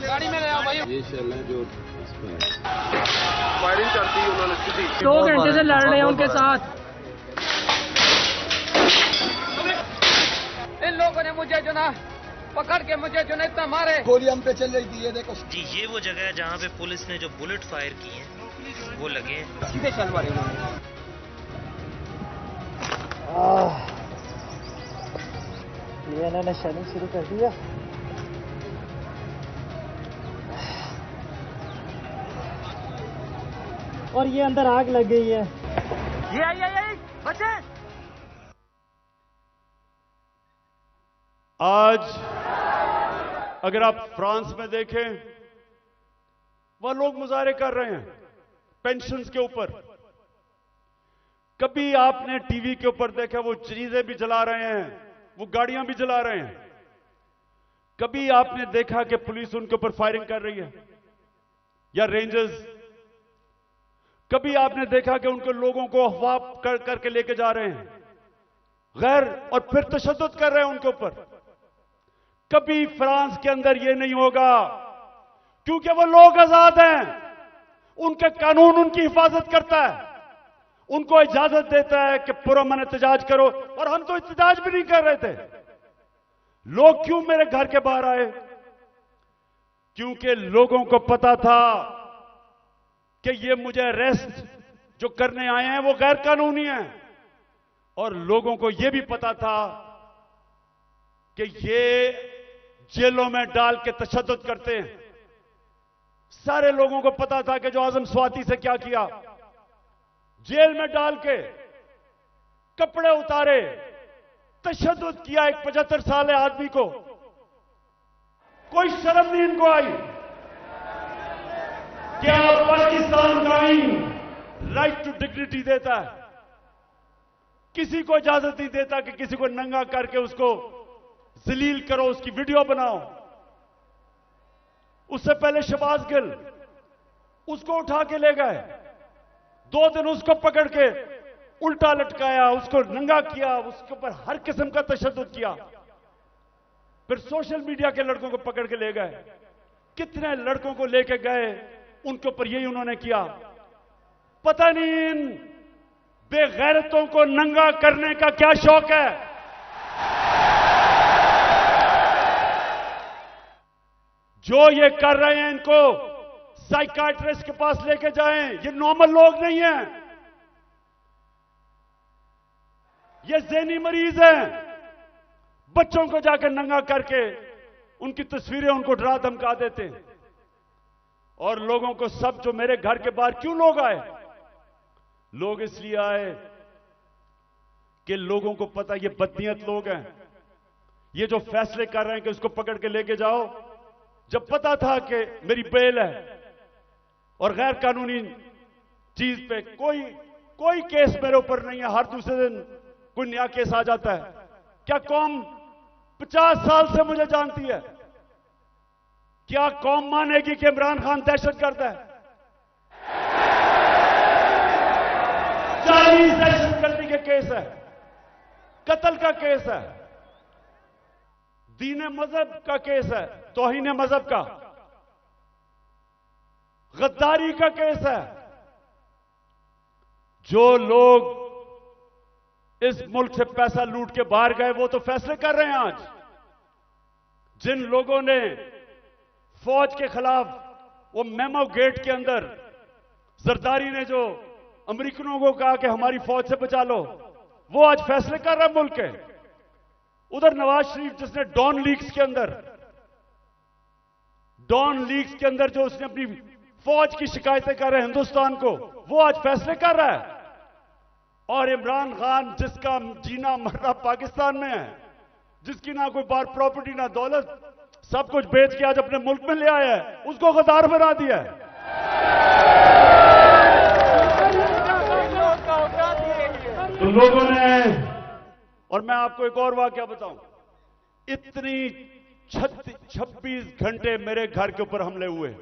गाड़ी में गया भाई। ये शेल है जो फायरिंग करती है उन्होंने सीधी। 2 घंटे से लड़ रहे हैं उनके साथ। इन लोगों ने मुझे जो ना पकड़ के मुझे जो ना इतना मारे। गोली हम पे चल रही थी, ये देखो जी। ये वो जगह है जहाँ पे पुलिस ने जो बुलेट फायर किए हैं वो लगे हैं। सीधे चल मारे उन्होंने। ये इन्होंने शेलिंग शुरू कर दिया। और ये अंदर आग लग गई है। ये बचे। आज अगर आप फ्रांस में देखें, वह लोग मुजाहरे कर रहे हैं पेंशन्स के ऊपर। कभी आपने टीवी के ऊपर देखा वो चीजें भी जला रहे हैं, वो गाड़ियां भी जला रहे हैं। कभी आपने देखा कि पुलिस उनके ऊपर फायरिंग कर रही है या रेंजर्स? कभी आपने देखा कि उनके लोगों को अगवा करके लेके जा रहे हैं गैर, और फिर तशद्दुद कर रहे हैं उनके ऊपर? कभी फ्रांस के अंदर यह नहीं होगा, क्योंकि वो लोग आजाद हैं। उनके कानून उनकी हिफाजत करता है, उनको इजाजत देता है कि पुरअमन एहतजाज करो। और हम तो एहतजाज भी नहीं कर रहे थे। लोग क्यों मेरे घर के बाहर आए? क्योंकि लोगों को पता था कि ये मुझे अरेस्ट जो करने आए हैं वो गैर कानूनी है। और लोगों को यह भी पता था कि ये जेलों में डाल के तशद्दुद करते हैं। सारे लोगों को पता था कि जो आजम स्वाति से क्या किया, जेल में डाल के कपड़े उतारे, तशद्दुद किया एक 75 साल आदमी को। कोई शर्म नहीं इनको आई। क्या पाकिस्तान का आईन राइट टू डिग्निटी देता है? किसी को इजाजत नहीं देता कि किसी को नंगा करके उसको जलील करो, उसकी वीडियो बनाओ। उससे पहले शहबाज गिल, उसको उठा के ले गए, 2 दिन उसको पकड़ के उल्टा लटकाया, उसको नंगा किया, उसके ऊपर हर किस्म का तशद्दुद किया। फिर सोशल मीडिया के लड़कों को पकड़ के ले गए। कितने लड़कों को लेके गए, उनके ऊपर यही उन्होंने किया। पता नहीं इन बेगैरतों को नंगा करने का क्या शौक है? जो ये कर रहे हैं इनको साइकाट्रिस्ट के पास लेके जाएं। ये नॉर्मल लोग नहीं हैं, ये ज़हनी मरीज हैं। बच्चों को जाकर नंगा करके उनकी तस्वीरें उनको डरा धमका देते हैं। और लोगों को सब जो मेरे घर के बाहर क्यों लोग आए? लोग इसलिए आए कि लोगों को पता ये बदनीयत लोग हैं। ये जो फैसले कर रहे हैं कि उसको पकड़ के लेके जाओ, जब पता था कि मेरी बेल है और गैर कानूनी चीज पे कोई केस मेरे ऊपर नहीं है, हर दूसरे दिन कोई नया केस आ जाता है। क्या कौम 50 साल से मुझे जानती है? क्या कौम मानेगी कि इमरान खान दहशतगर्द है? 40 दहशतगर्दी के केस है, कत्ल का केस है, दीन मजहब का केस है, तौहीन मजहब का, गद्दारी का केस है। जो लोग इस मुल्क से पैसा लूट के बाहर गए वो तो फैसले कर रहे हैं आज। जिन लोगों ने फौज के खिलाफ वो मेमो गेट के अंदर जरदारी ने जो अमेरिकनों को कहा कि हमारी फौज से बचा लो, वो आज फैसले कर रहा है मुल्क के। उधर नवाज शरीफ जिसने डॉन लीग्स के अंदर जो उसने अपनी फौज की शिकायतें कर रहे हैं हिंदुस्तान को, वो आज फैसले कर रहा है। और इमरान खान जिसका जीना मरना पाकिस्तान में है, जिसकी ना कोई बार प्रॉपर्टी ना दौलत, सब कुछ बेच के आज अपने मुल्क में ले आया है, उसको गद्दार बना दिया है। तो लोगों ने, और मैं आपको एक और वाकया बताऊं, इतनी 26 घंटे मेरे घर के ऊपर हमले हुए,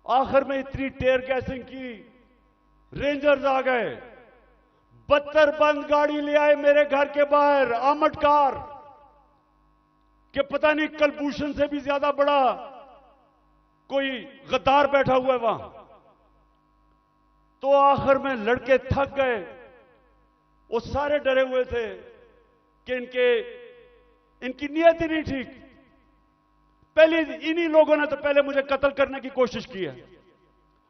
आखिर में इतनी टेयर गैसिंग की, रेंजर्स आ गए, 72 बंद गाड़ी ले आए मेरे घर के बाहर, आर्मड कार कि पता नहीं कलभूषण से भी ज्यादा बड़ा कोई गद्दार बैठा हुआ है वहां। तो आखिर में लड़के थक गए, वो सारे डरे हुए थे कि इनकी नीयत ही नहीं ठीक। पहले इन्हीं लोगों ने तो पहले मुझे कत्ल करने की कोशिश की है,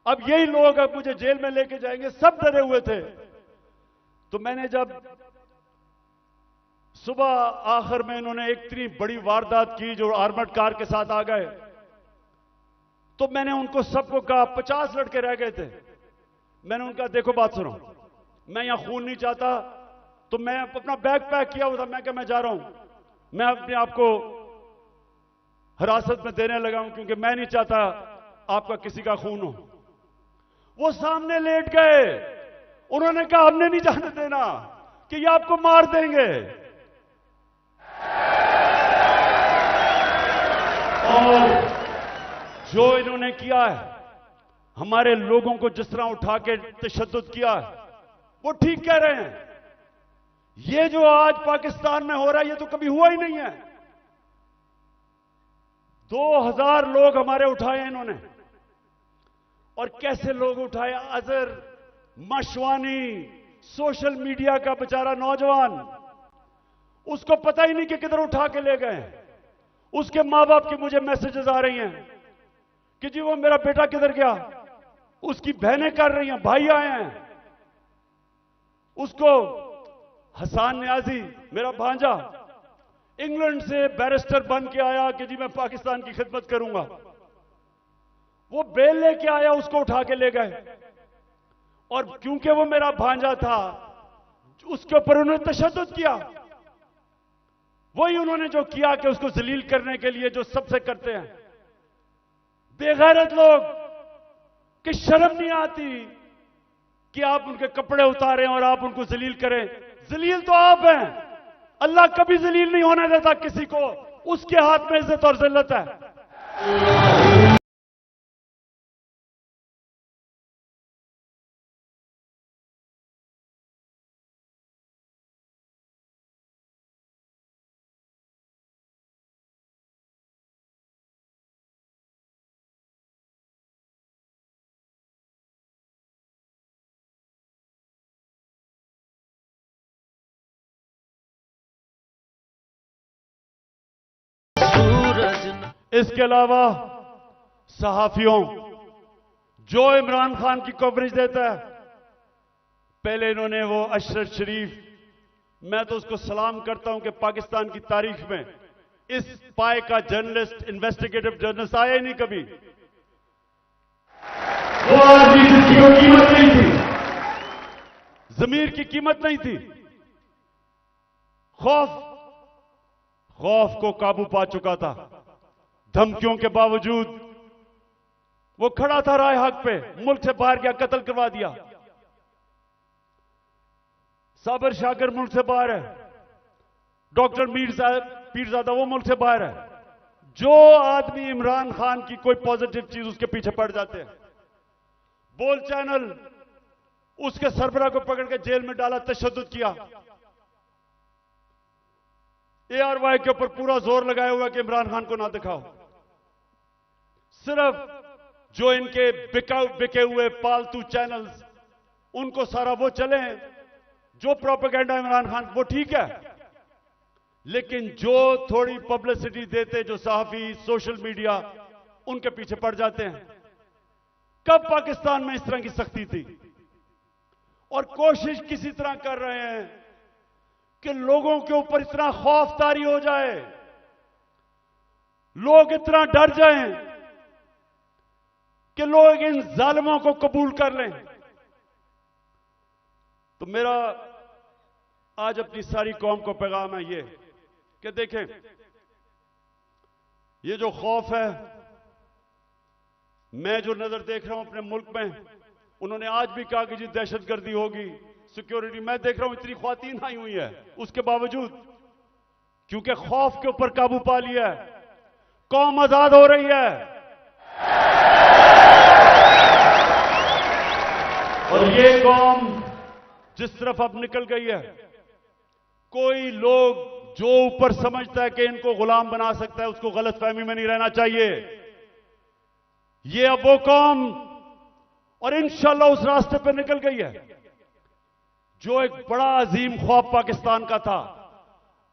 अब यही लोग अब मुझे जेल में लेके जाएंगे, सब डरे हुए थे। तो मैंने जब सुबह आखिर में इन्होंने एक इतनी बड़ी वारदात की जो आर्मर्ड कार के साथ आ गए, तो मैंने उनको सबको कहा, 50 लड़के रह गए थे, मैंने उनका देखो बात सुनो, मैं यहां खून नहीं चाहता। तो मैं अपना बैग पैक किया हुआ था, मैं क्या मैं जा रहा हूं, मैं अपने आप को हिरासत में देने लगा हूं क्योंकि मैं नहीं चाहता आपका किसी का खून हो। वो सामने लेट गए, उन्होंने कहा हमने नहीं जाने देना कि ये आपको मार देंगे। और जो इन्होंने किया है, हमारे लोगों को जिस तरह उठा के तशद्दुद किया है, वो ठीक कह रहे हैं। ये जो आज पाकिस्तान में हो रहा है ये तो कभी हुआ ही नहीं है। 2000 लोग हमारे उठाए इन्होंने, और कैसे लोग उठाए? अजहर मशवानी, सोशल मीडिया का बेचारा नौजवान, उसको पता ही नहीं कि किधर उठा के ले गए। उसके मां बाप की मुझे मैसेजेस आ रही हैं कि जी वो मेरा बेटा किधर गया, उसकी बहनें कर रही हैं, भाई आए हैं। उसको हसान न्याजी, मेरा भांजा, इंग्लैंड से बैरिस्टर बन के आया कि जी मैं पाकिस्तान की खिदमत करूंगा, वो बेल लेके आया, उसको उठा के ले गए। और क्योंकि वो मेरा भांजा था, उसके ऊपर उन्होंने तशद्दुद किया। वही उन्होंने जो किया कि उसको जलील करने के लिए जो सबसे करते हैं बेगैरत लोग, कि शर्म नहीं आती कि आप उनके कपड़े उतारें और आप उनको जलील करें। जलील तो आप हैं, अल्लाह कभी जलील नहीं होने देता किसी को, उसके हाथ में इज्जत और जिल्लत है। इसके अलावा सहाफियों जो इमरान खान की कवरेज देता है, पहले इन्होंने वो अशरफ शरीफ, मैं तो उसको सलाम करता हूं कि पाकिस्तान की तारीख में इस पाए का जर्नलिस्ट, इन्वेस्टिगेटिव जर्नलिस्ट आया ही नहीं कभी। वो आदमी जिसकी कोई कीमत नहीं थी, जमीर की कीमत नहीं थी, खौफ को काबू पा चुका था। धमकियों के बावजूद वो खड़ा था राय हक पे, मुल्क से बाहर गया, कत्ल करवा दिया। साबर शाकर मुल्क से बाहर है, डॉक्टर पीरजादा वो मुल्क से बाहर है। जो आदमी इमरान खान की कोई पॉजिटिव चीज उसके पीछे पड़ जाते हैं। बोल चैनल उसके सरबराह को पकड़ के जेल में डाला, तशद्दुद किया। ARY के ऊपर पूरा जोर लगाया हुआ कि इमरान खान को ना दिखाओ। सिर्फ जो इनके बिके हुए पालतू चैनल्स, उनको सारा वो चले, जो प्रोपेगेंडा इमरान खान, वो ठीक है, लेकिन जो थोड़ी पब्लिसिटी देते, जो सहाफी, सोशल मीडिया, उनके पीछे पड़ जाते हैं। कब पाकिस्तान में इस तरह की सख्ती थी? और कोशिश किसी तरह कर रहे हैं कि लोगों के ऊपर इतना खौफ तारी हो जाए, लोग इतना डर जाएं कि लोग इन जालिमों को कबूल कर लें। तो मेरा आज अपनी सारी कौम को पैगाम है ये कि देखें, ये जो खौफ है, मैं जो नजर देख रहा हूं अपने मुल्क में, उन्होंने आज भी कहा कि जी दहशतगर्दी होगी, सिक्योरिटी, मैं देख रहा हूं इतनी ख्वातीन आई हुई है, उसके बावजूद क्योंकि खौफ के ऊपर काबू पा लिया है, कौम आजाद हो रही है। और ये कौम जिस तरफ अब निकल गई है, कोई लोग जो ऊपर समझता है कि इनको गुलाम बना सकता है, उसको गलतफहमी में नहीं रहना चाहिए। ये अब वो कौम, और इंशाल्लाह उस रास्ते पर निकल गई है जो एक बड़ा अजीम ख्वाब पाकिस्तान का था।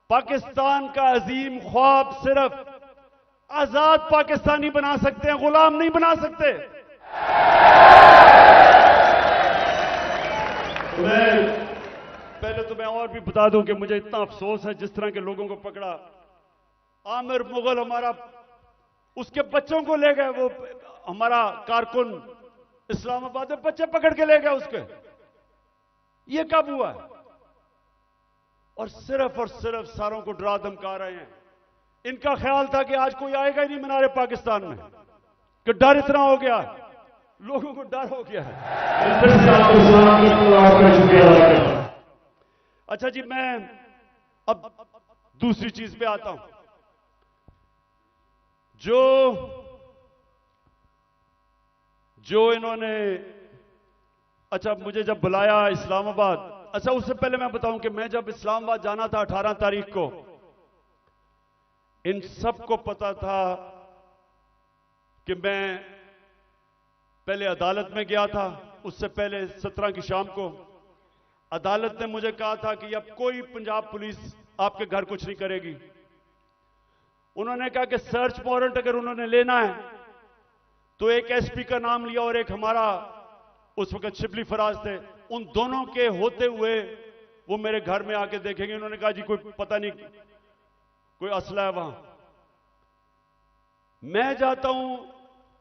पाकिस्तान का अजीम ख्वाब सिर्फ आजाद पाकिस्तानी बना सकते हैं, गुलाम नहीं बना सकते। पहले तो मैं और भी बता दूं कि मुझे इतना अफसोस है जिस तरह के लोगों को पकड़ा। आमिर मुगल हमारा, उसके बच्चों को ले गए, वो हमारा कारकुन इस्लामाबाद में बच्चे पकड़ के ले गए उसके। ये कब हुआ है? और सिर्फ सारों को डरा धमका रहे हैं। इनका ख्याल था कि आज कोई आएगा ही नहीं मीनारे पाकिस्तान में, कि डर इतना हो गया, लोगों को डर हो गया है। अच्छा जी, मैं अब दूसरी चीज पे आता हूं। जो इन्होंने, अच्छा मुझे जब बुलाया इस्लामाबाद, अच्छा उससे पहले मैं बताऊं कि मैं जब इस्लामाबाद जाना था 18 तारीख को, इन सबको पता था कि मैं पहले अदालत में गया था। उससे पहले 17 की शाम को अदालत ने मुझे कहा था कि अब कोई पंजाब पुलिस आपके घर कुछ नहीं करेगी। उन्होंने कहा कि सर्च वारंट अगर उन्होंने लेना है तो एक एसपी का नाम लिया और एक हमारा उस वक्त शिबली फराज थे, उन दोनों के होते हुए वो मेरे घर में आके देखेंगे। उन्होंने कहा जी कोई पता नहीं, कोई असला है वहां। मैं जाता हूं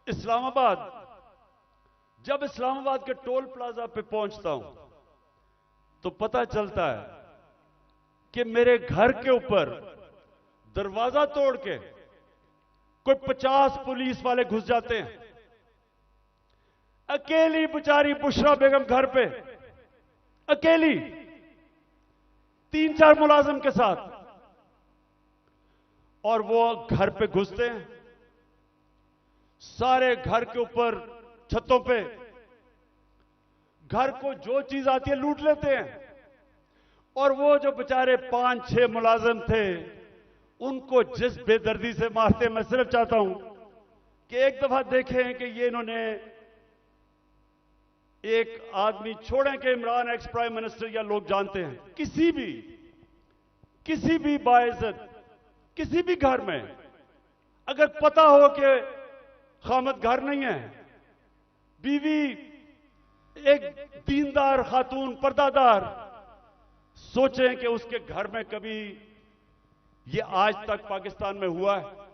इस्लामाबाद, जब इस्लामाबाद के टोल प्लाजा पे पहुंचता हूं तो पता चलता है कि मेरे घर के ऊपर दरवाजा तोड़ के कोई 50 पुलिस वाले घुस जाते हैं। अकेली बेचारी बुशरा बेगम घर पे, अकेली 3-4 मुलाजिम के साथ, और वो घर पे घुसते हैं, सारे घर के ऊपर छतों पे घर को जो चीज आती है लूट लेते हैं। और वो जो बेचारे 5-6 मुलाजिम थे उनको जिस बेदर्दी से मारते, मैं सिर्फ चाहता हूं कि एक दफा देखें कि ये इन्होंने एक आदमी छोड़ें कि इमरान एक्स प्राइम मिनिस्टर या लोग जानते हैं, किसी भी बाइज्जत किसी भी घर में अगर पता हो कि खामद घर नहीं है, बीवी एक दीनदार खातून पर्दादार, सोचें कि उसके घर में कभी ये आज तक पाकिस्तान में हुआ है?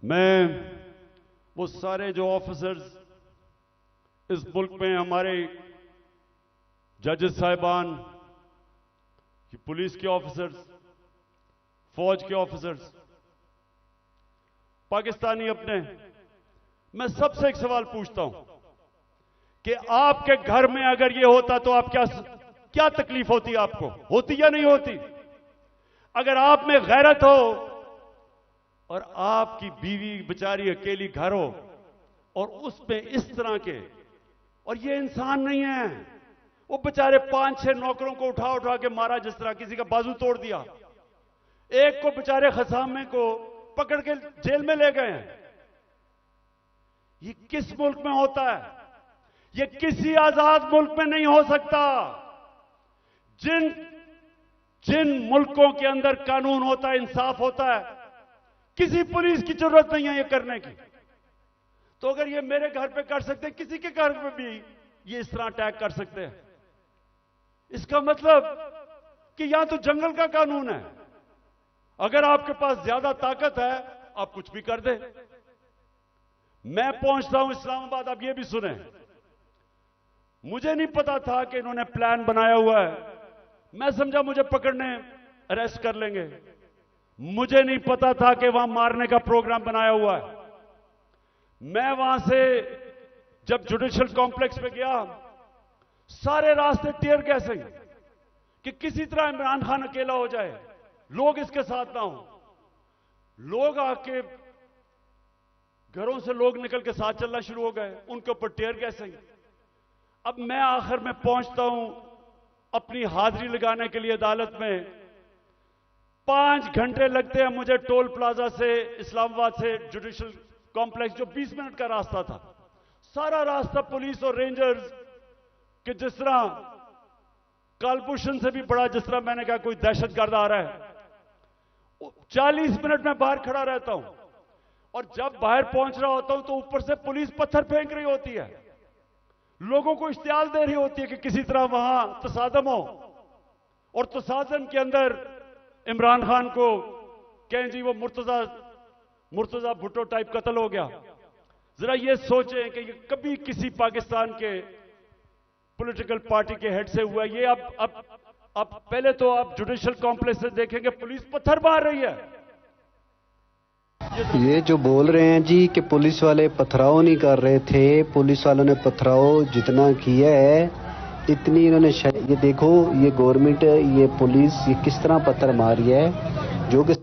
मैं वो सारे जो ऑफिसर्स इस मुल्क में, हमारे जजेस साहिबान, पुलिस के ऑफिसर्स, फौज के ऑफिसर्स, पाकिस्तानी अपने, मैं सबसे एक सवाल पूछता हूं कि आपके घर में अगर ये होता तो आप क्या तकलीफ होती? आपको होती या नहीं होती? अगर आप में गैरत हो और आपकी बीवी बेचारी अकेली घर हो और उसमें इस तरह के, और ये इंसान नहीं है, वो बेचारे 5-6 नौकरों को उठा उठा के मारा, जिस तरह किसी का बाजू तोड़ दिया, एक को बेचारे खसामे को पकड़ के जेल में ले गए हैं। ये किस मुल्क में होता है? ये किसी आजाद मुल्क में नहीं हो सकता। जिन मुल्कों के अंदर कानून होता है, इंसाफ होता है, किसी पुलिस की जरूरत नहीं है ये करने की। तो अगर ये मेरे घर पे कर सकते हैं, किसी के घर पे भी ये इस तरह अटैक कर सकते हैं। इसका मतलब कि यहां तो जंगल का कानून है, अगर आपके पास ज्यादा ताकत है आप कुछ भी कर दे। मैं पहुंचता हूं इस्लामाबाद, आप ये भी सुने, मुझे नहीं पता था कि इन्होंने प्लान बनाया हुआ है। मैं समझा मुझे पकड़ने अरेस्ट कर लेंगे, मुझे नहीं पता था कि वहां मारने का प्रोग्राम बनाया हुआ है। मैं वहां से जब जुडिशियल कॉम्प्लेक्स पे गया, सारे रास्ते टीयर गैसिंग कि किसी तरह इमरान खान अकेला हो जाए, लोग इसके साथ ना हो। लोग आके घरों से लोग निकल के साथ चलना शुरू हो गए, उनके ऊपर टीयर गैसिंग। अब मैं आखिर में पहुंचता हूं अपनी हाजिरी लगाने के लिए अदालत में। 5 घंटे लगते हैं मुझे टोल प्लाजा से, इस्लामाबाद से जुडिशियल कॉम्प्लेक्स, जो 20 मिनट का रास्ता था। सारा रास्ता पुलिस और रेंजर्स के, जिस तरह कालभूषण से भी बड़ा, जिस तरह मैंने कहा कोई दहशतगर्द आ रहा है। 40 मिनट में बाहर खड़ा रहता हूं, और जब बाहर पहुंच रहा होता हूं तो ऊपर से पुलिस पत्थर फेंक रही होती है, लोगों को इश्तियाल दे रही होती है कि किसी तरह वहां तसादम हो, और तसादम के अंदर इमरान खान को कहें जी वो मुर्तजा भुट्टो टाइप कत्ल हो गया। जरा ये सोचें कि ये कभी किसी पाकिस्तान के पॉलिटिकल पार्टी के हेड से हुआ। ये अब पहले तो आप जुडिशियल कॉम्प्लेक्स से देखेंगे पुलिस पत्थर मार रही है। ये जो बोल रहे हैं जी कि पुलिस वाले पथराव नहीं कर रहे थे, पुलिस वालों ने पथराव जितना किया है इतनी इन्होंने ये देखो, ये गवर्नमेंट, ये पुलिस, ये किस तरह पत्थर मारी है, जो कि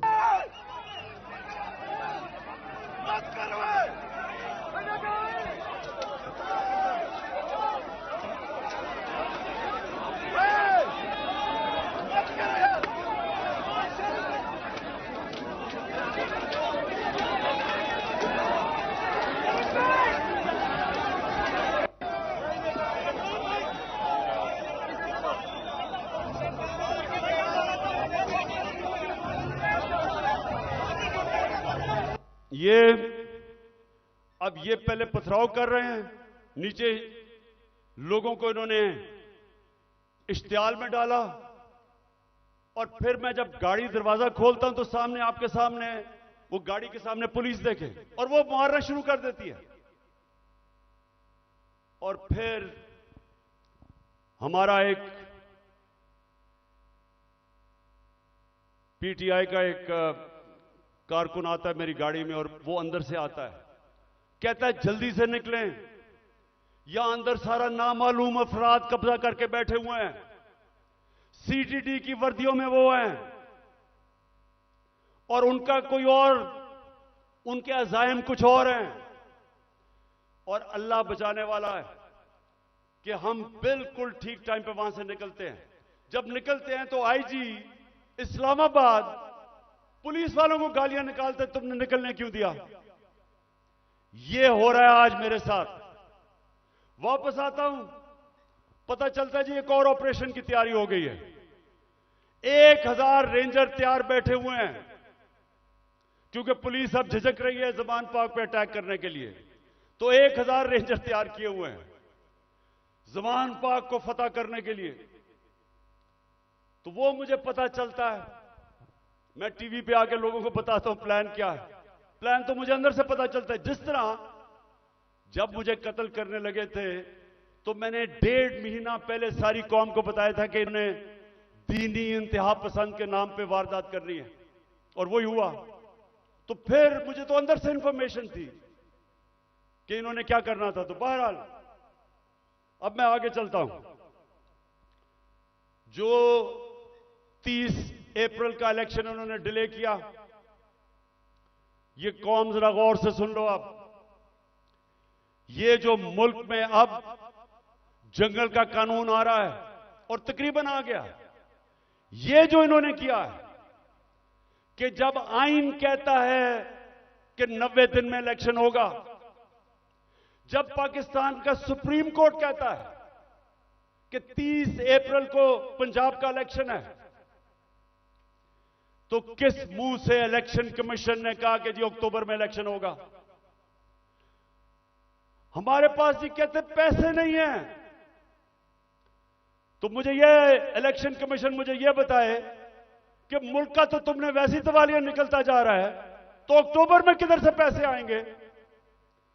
अब ये पहले पथराव कर रहे हैं, नीचे लोगों को इन्होंने इश्तियाल में डाला, और फिर मैं जब गाड़ी दरवाजा खोलता हूं तो सामने, आपके सामने, वो गाड़ी के सामने पुलिस देखे और वो मारना शुरू कर देती है। और फिर हमारा एक पीटीआई का एक कारकुन आता है मेरी गाड़ी में, और वो अंदर से आता है, कहता है जल्दी से निकलें, यहां अंदर सारा नामालूम अफराद कब्जा करके बैठे हुए हैं, सीटीडी की वर्दियों में वो हैं और उनका कोई और, उनके अज़ाइम कुछ और हैं। और अल्लाह बचाने वाला है कि हम बिल्कुल ठीक टाइम पे वहां से निकलते हैं। जब निकलते हैं तो आईजी इस्लामाबाद पुलिस वालों को गालियां निकालते, तुमने निकलने क्यों दिया। यह हो रहा है आज मेरे साथ। वापस आता हूं, पता चलता है जी एक और ऑपरेशन की तैयारी हो गई है। 1000 रेंजर तैयार बैठे हुए हैं, क्योंकि पुलिस अब झिझक रही है ज़मान पाक पे अटैक करने के लिए, तो 1000 रेंजर तैयार किए हुए हैं ज़मान पाक को फतह करने के लिए। तो वो मुझे पता चलता है, मैं टीवी पे आके लोगों को बताता हूं प्लान क्या है। प्लान तो मुझे अंदर से पता चलता है। जिस तरह जब मुझे कत्ल करने लगे थे तो मैंने 1.5 महीना पहले सारी कौम को बताया था कि इन्हें दीनी इंतहा पसंद के नाम पे वारदात करनी है, और वही हुआ। तो फिर मुझे तो अंदर से इंफॉर्मेशन थी कि इन्होंने क्या करना था। तो बहरहाल अब मैं आगे चलता हूं। जो 30 अप्रैल का इलेक्शन उन्होंने डिले किया, ये कौम जरा गौर से सुन लो। अब ये जो मुल्क में अब जंगल का कानून आ रहा है और तकरीबन आ गया, ये जो इन्होंने किया है कि जब आइन कहता है कि 90 दिन में इलेक्शन होगा, जब पाकिस्तान का सुप्रीम कोर्ट कहता है कि 30 अप्रैल को पंजाब का इलेक्शन है, तो किस मुंह से इलेक्शन कमीशन ने कहा कि जी अक्टूबर में इलेक्शन होगा। हमारे पास जी कहते पैसे नहीं है। तो मुझे यह इलेक्शन कमीशन मुझे यह बताए कि मुल्क का तो तुमने वैसी तवालियां निकलता जा रहा है, तो अक्टूबर में किधर से पैसे आएंगे।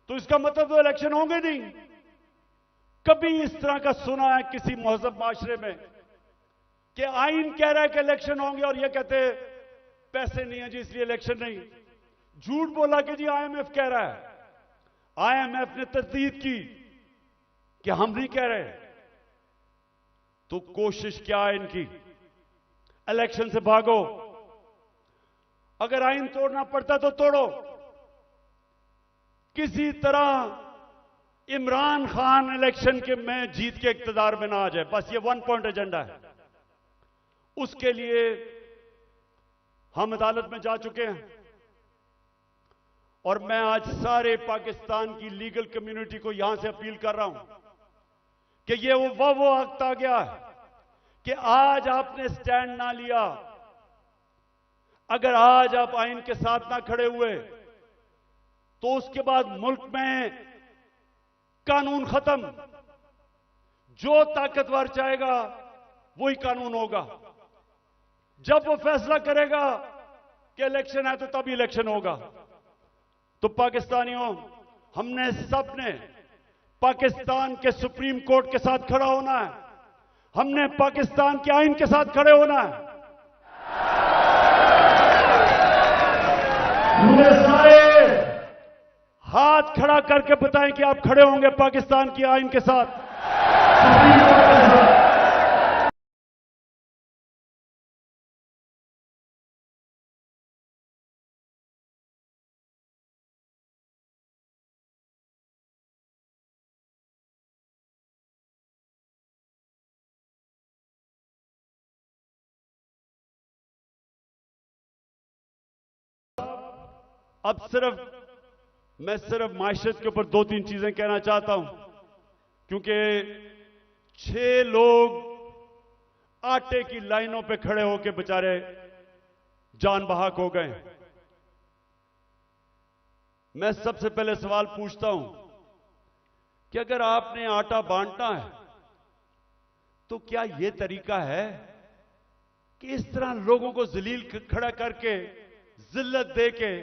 तो इसका मतलब तो इलेक्शन होंगे नहीं। कभी इस तरह का सुना है किसी महज़ब माशरे में कि आइन कह रहा है कि इलेक्शन होंगे और यह कहते पैसे नहीं है जी इसलिए इलेक्शन नहीं। झूठ बोला कि जी आईएमएफ कह रहा है। आईएमएफ ने तस्दीक की कि हम नहीं कह रहे। तो कोशिश क्या है इनकी, इलेक्शन से भागो। अगर आइन तोड़ना पड़ता तो तोड़ो, किसी तरह इमरान खान इलेक्शन के में जीत के इक्तदार में ना आ जाए, बस ये 1 पॉइंट एजेंडा है। उसके लिए हम अदालत में जा चुके हैं और मैं आज सारे पाकिस्तान की लीगल कम्युनिटी को यहां से अपील कर रहा हूं कि ये वो वक्त आ गया है कि आज आपने स्टैंड ना लिया, अगर आज आप आइन के साथ ना खड़े हुए, तो उसके बाद मुल्क में कानून खत्म। जो ताकतवर चाहेगा वही कानून होगा। जब वो फैसला करेगा कि इलेक्शन है तो तभी इलेक्शन होगा। तो पाकिस्तानियों, हमने सबने पाकिस्तान के सुप्रीम कोर्ट के साथ खड़ा होना है। हमने पाकिस्तान के आइन के साथ खड़े होना है। हमने सारे हाथ खड़ा करके बताएं कि आप खड़े होंगे पाकिस्तान की आइन के साथ, सुप्रीम कोर्ट के साथ। अब मैं सिर्फ माशरत के ऊपर 2-3 चीजें कहना चाहता हूं, क्योंकि 6 लोग आटे की लाइनों पे खड़े होकर बेचारे जान बहाक हो गए। मैं सबसे पहले सवाल पूछता हूं कि अगर आपने आटा बांटना है तो क्या यह तरीका है कि इस तरह लोगों को जलील खड़ा करके जिल्लत देके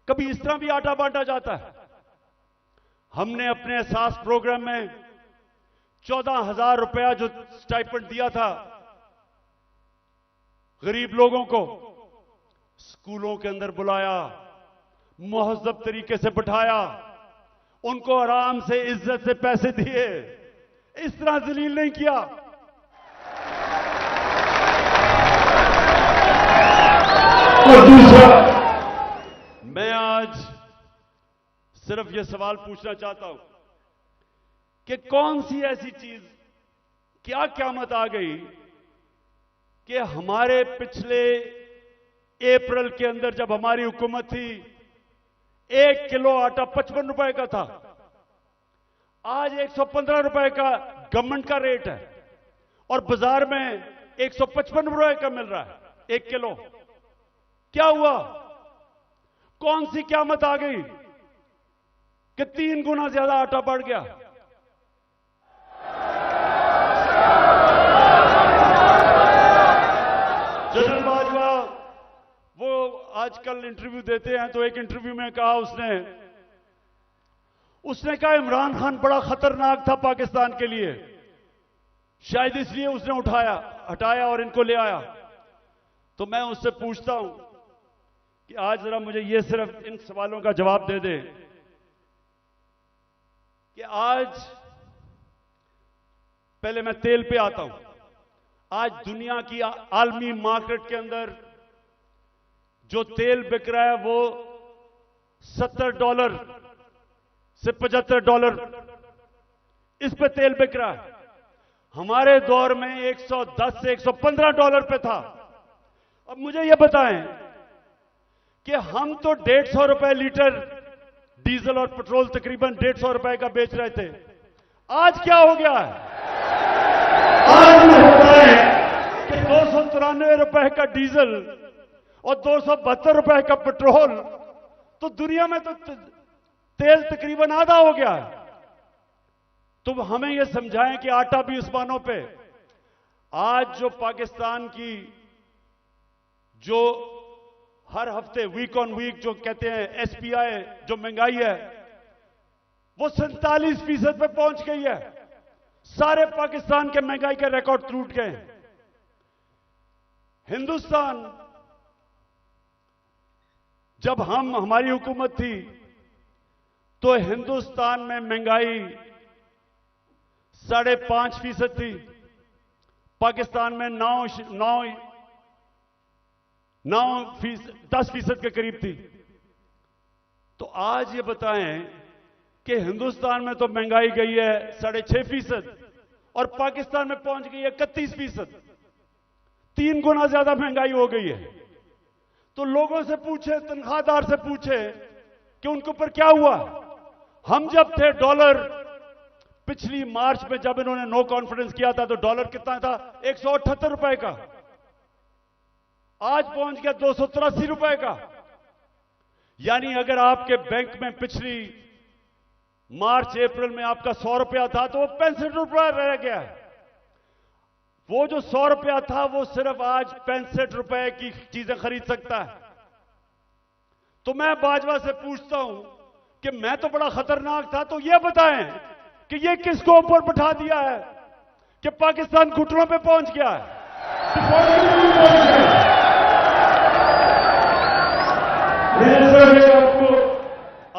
कभी इस तरह भी आटा बांटा जाता है? हमने अपने एहसास प्रोग्राम में 14,000 रुपया जो स्टाइपेंड दिया था गरीब लोगों को, स्कूलों के अंदर बुलाया, मुहज़्ज़ब तरीके से बिठाया, उनको आराम से इज्जत से पैसे दिए, इस तरह जलील नहीं किया। और दूसरा, मैं आज सिर्फ यह सवाल पूछना चाहता हूं कि कौन सी ऐसी चीज, क्या क़यामत आ गई कि हमारे पिछले अप्रैल के अंदर जब हमारी हुकूमत थी 1 किलो आटा 55 रुपए का था, आज 115 रुपए का गवर्नमेंट का रेट है और बाजार में 155 रुपए का मिल रहा है 1 किलो। क्या हुआ? कौन सी क़यामत आ गई कि 3 गुना ज्यादा आटा बढ़ गया? जनरल बाजवा वो आजकल इंटरव्यू देते हैं, तो एक इंटरव्यू में कहा उसने कहा इमरान खान बड़ा खतरनाक था पाकिस्तान के लिए, शायद इसलिए उसने हटाया और इनको ले आया। तो मैं उससे पूछता हूं कि आज जरा मुझे ये सिर्फ इन सवालों का जवाब दे दे कि आज, पहले मैं तेल पे आता हूं, आज दुनिया की आलमी मार्केट के अंदर जो तेल बिक रहा है वो $70 से $75 इस पे तेल बिक रहा है। हमारे दौर में $110 से $115 पे था। अब मुझे यह बताएं कि हम तो 150 रुपए लीटर डीजल और पेट्रोल तकरीबन 150 रुपए का बेच रहे थे, आज क्या हो गया है? आज होता है कि 293 रुपए का डीजल और 272 रुपए का पेट्रोल, तो दुनिया में तो तेल तकरीबन आधा हो गया है। तो हमें यह समझाएं कि आटा भी उस्मानों पे। आज जो पाकिस्तान की जो हर हफ्ते वीक ऑन वीक जो कहते हैं एसपीआई, जो महंगाई है वो 47% पे पहुंच गई है। सारे पाकिस्तान के महंगाई के रिकॉर्ड टूट गए। हिंदुस्तान, जब हमारी हुकूमत थी तो हिंदुस्तान में महंगाई 5.5% थी, पाकिस्तान में 10% के करीब थी। तो आज ये बताएं कि हिंदुस्तान में तो महंगाई गई है 6.5% और पाकिस्तान में पहुंच गई है 31%। 3 गुना ज्यादा महंगाई हो गई है। तो लोगों से पूछे, तनख्वाहदार से पूछे कि उनके ऊपर क्या हुआ। हम जब थे डॉलर, पिछली मार्च में जब इन्होंने नो कॉन्फिडेंस किया था तो डॉलर कितना था? 178 रुपए का, आज पहुंच गया 283 रुपए का। यानी अगर आपके बैंक में पिछली मार्च अप्रैल में आपका 100 रुपया था तो वो 65 रुपया रह गया है। वो जो 100 रुपया था वो सिर्फ आज 65 रुपए की चीजें खरीद सकता है। तो मैं बाजवा से पूछता हूं कि मैं तो बड़ा खतरनाक था, तो ये बताएं कि ये किसको ऊपर बैठा दिया है कि पाकिस्तान घुटनों पे पहुंच गया है। आपको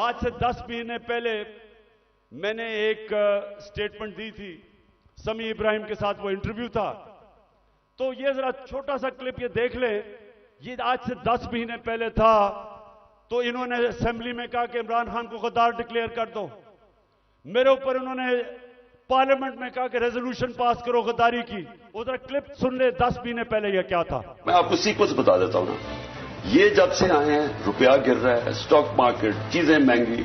आज से 10 महीने पहले मैंने एक स्टेटमेंट दी थी, समी इब्राहिम के साथ वो इंटरव्यू था। तो ये जरा छोटा सा क्लिप ये देख ले। ये आज से 10 महीने पहले था। तो इन्होंने असेंबली में कहा कि इमरान खान को गद्दार डिक्लेयर कर दो। मेरे ऊपर इन्होंने पार्लियामेंट में कहा कि रेजोल्यूशन पास करो गद्दारी की। उधर क्लिप सुन ले 10 महीने पहले यह क्या था। मैं आपको सीक्वेंस बता देता हूं ना। ये जब से आए हैं, रुपया गिर रहा है, स्टॉक मार्केट, चीजें महंगी,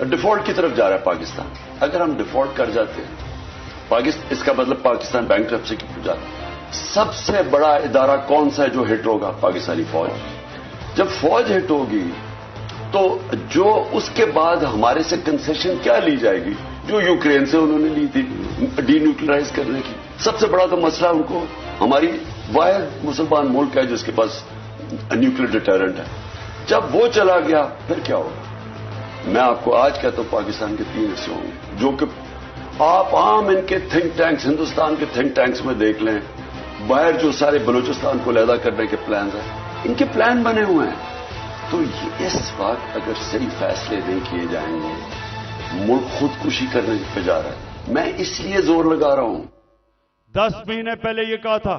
डिफॉल्ट की तरफ जा रहा है पाकिस्तान। अगर हम डिफॉल्ट कर जाते हैं इसका मतलब पाकिस्तान बैंकरप्सी की तरफ जाता है। सबसे बड़ा इदारा कौन सा है जो हिट होगा? पाकिस्तानी फौज। जब फौज हिट होगी तो जो उसके बाद हमारे से कंसेशन क्या ली जाएगी? जो यूक्रेन से उन्होंने ली थी डीन्यूक्लियराइज करने की। सबसे बड़ा तो मसला उनको, हमारी वाहिद मुसलमान मुल्क है जिसके पास न्यूक्लियर डिटरेंट है। जब वो चला गया फिर क्या होगा? मैं आपको आज कहता हूं पाकिस्तान के 3 हिस्से होंगे, जो कि आप आम इनके थिंक टैंक्स, हिंदुस्तान के थिंक टैंक्स में देख लें। बाहर जो सारे बलूचिस्तान को अलहदा करने के प्लान हैं, इनके प्लान बने हुए हैं। तो इस वक्त अगर सही फैसले नहीं किए जाएंगे मुल्क खुदकुशी करने पे जा रहा है। मैं इसलिए जोर लगा रहा हूं। 10 महीने पहले यह कहा था,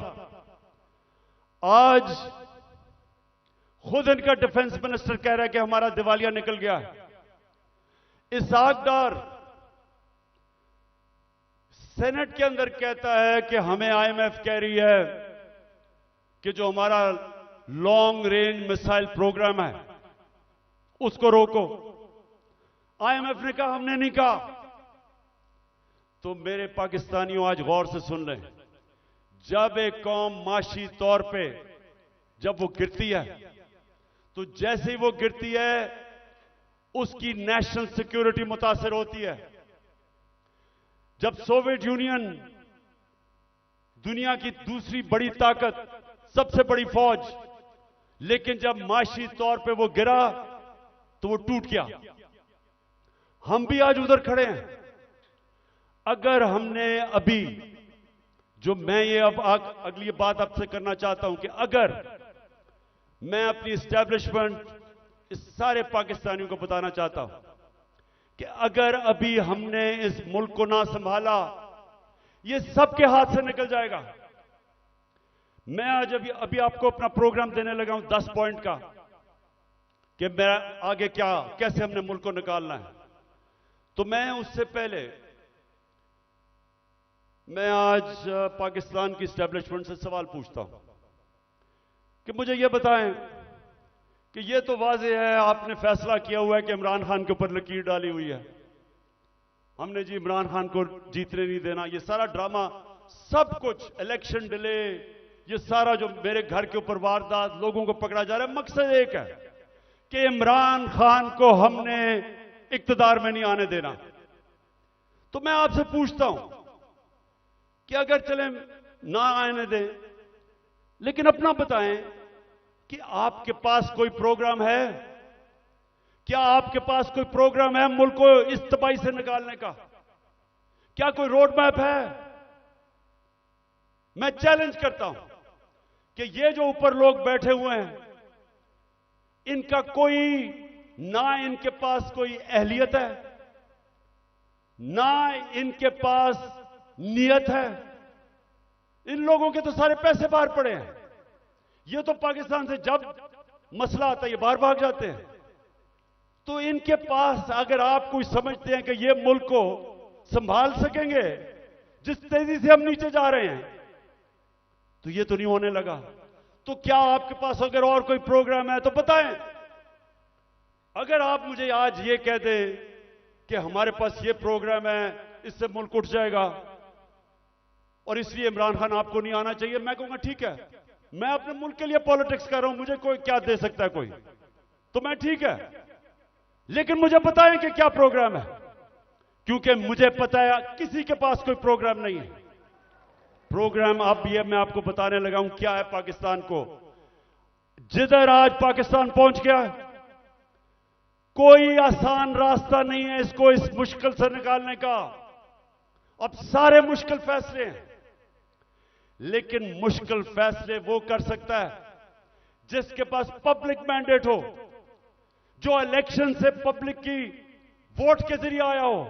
आज खुद इनका डिफेंस मिनिस्टर कह रहा है कि हमारा दिवालिया निकल गया है। इसहाक डार सेनेट के अंदर कहता है कि हमें आईएमएफ कह रही है कि जो हमारा लॉन्ग रेंज मिसाइल प्रोग्राम है उसको रोको। आईएमएफ ने कहा हमने नहीं कहा। तो मेरे पाकिस्तानियों आज गौर से सुन लें, जब एक कौम माशी तौर पे जब वो गिरती है तो जैसे ही वो गिरती है उसकी नेशनल सिक्योरिटी मुतासिर होती है। जब सोवियत यूनियन दुनिया की दूसरी बड़ी ताकत, सबसे बड़ी फौज, लेकिन जब माशी तौर पे वो गिरा तो वो टूट गया। हम भी आज उधर खड़े हैं। अगर हमने अभी जो मैं ये अब अगली बात आपसे करना चाहता हूं कि अगर मैं अपनी एस्टैब्लिशमेंट इस सारे पाकिस्तानियों को बताना चाहता हूं कि अगर अभी हमने इस मुल्क को ना संभाला, ये सबके हाथ से निकल जाएगा। मैं आज अभी आपको अपना प्रोग्राम देने लगा हूं 10 पॉइंट का कि मैं आगे कैसे हमने मुल्क को निकालना है। तो मैं उससे पहले मैं आज पाकिस्तान की एस्टैब्लिशमेंट से सवाल पूछता हूं कि मुझे यह बताएं कि यह तो वाज़ेह है आपने फैसला किया हुआ है कि इमरान खान के ऊपर लकीर डाली हुई है, हमने जी इमरान खान को जीतने नहीं देना। ये सारा ड्रामा, सब कुछ, इलेक्शन डिले, ये सारा जो मेरे घर के ऊपर वारदात, लोगों को पकड़ा जा रहा है, मकसद एक है कि इमरान खान को हमने इक्तदार में नहीं आने देना। तो मैं आपसे पूछता हूं कि अगर चले ना आने दें, लेकिन अपना बताएं कि आपके पास कोई प्रोग्राम है? क्या आपके पास कोई प्रोग्राम है मुल्क को इस तबाही से निकालने का? क्या कोई रोड मैप है? मैं चैलेंज करता हूं कि ये जो ऊपर लोग बैठे हुए हैं, इनका इनके पास कोई अहलियत है, ना इनके पास नियत है। इन लोगों के तो सारे पैसे बाहर पड़े हैं। ये तो पाकिस्तान से जब मसला आता है ये बाहर भाग जाते हैं। तो इनके पास, अगर आप कोई समझते हैं कि ये मुल्क को संभाल सकेंगे जिस तेजी से हम नीचे जा रहे हैं, तो ये तो नहीं होने लगा। तो क्या आपके पास अगर और कोई प्रोग्राम है तो बताएं। अगर आप मुझे आज ये कह दें कि हमारे पास ये प्रोग्राम है, इससे मुल्क उठ जाएगा और इसलिए इमरान खान आपको नहीं आना चाहिए, मैं कहूंगा ठीक है, मैं अपने मुल्क के लिए पॉलिटिक्स कर रहा हूं, मुझे कोई क्या दे सकता है कोई, तो मैं ठीक है, लेकिन मुझे बताएं कि क्या प्रोग्राम है, क्योंकि मुझे पता है किसी के पास कोई प्रोग्राम नहीं है। प्रोग्राम अब ये मैं आपको बताने लगा हूं क्या है पाकिस्तान को। जिधर आज पाकिस्तान पहुंच गया, कोई आसान रास्ता नहीं है इसको इस मुश्किल से निकालने का। अब सारे मुश्किल फैसले हैं, लेकिन मुश्किल फैसले वो कर सकता है जिसके पास पब्लिक मैंडेट हो, जो इलेक्शन से पब्लिक की वोट के जरिए आया हो,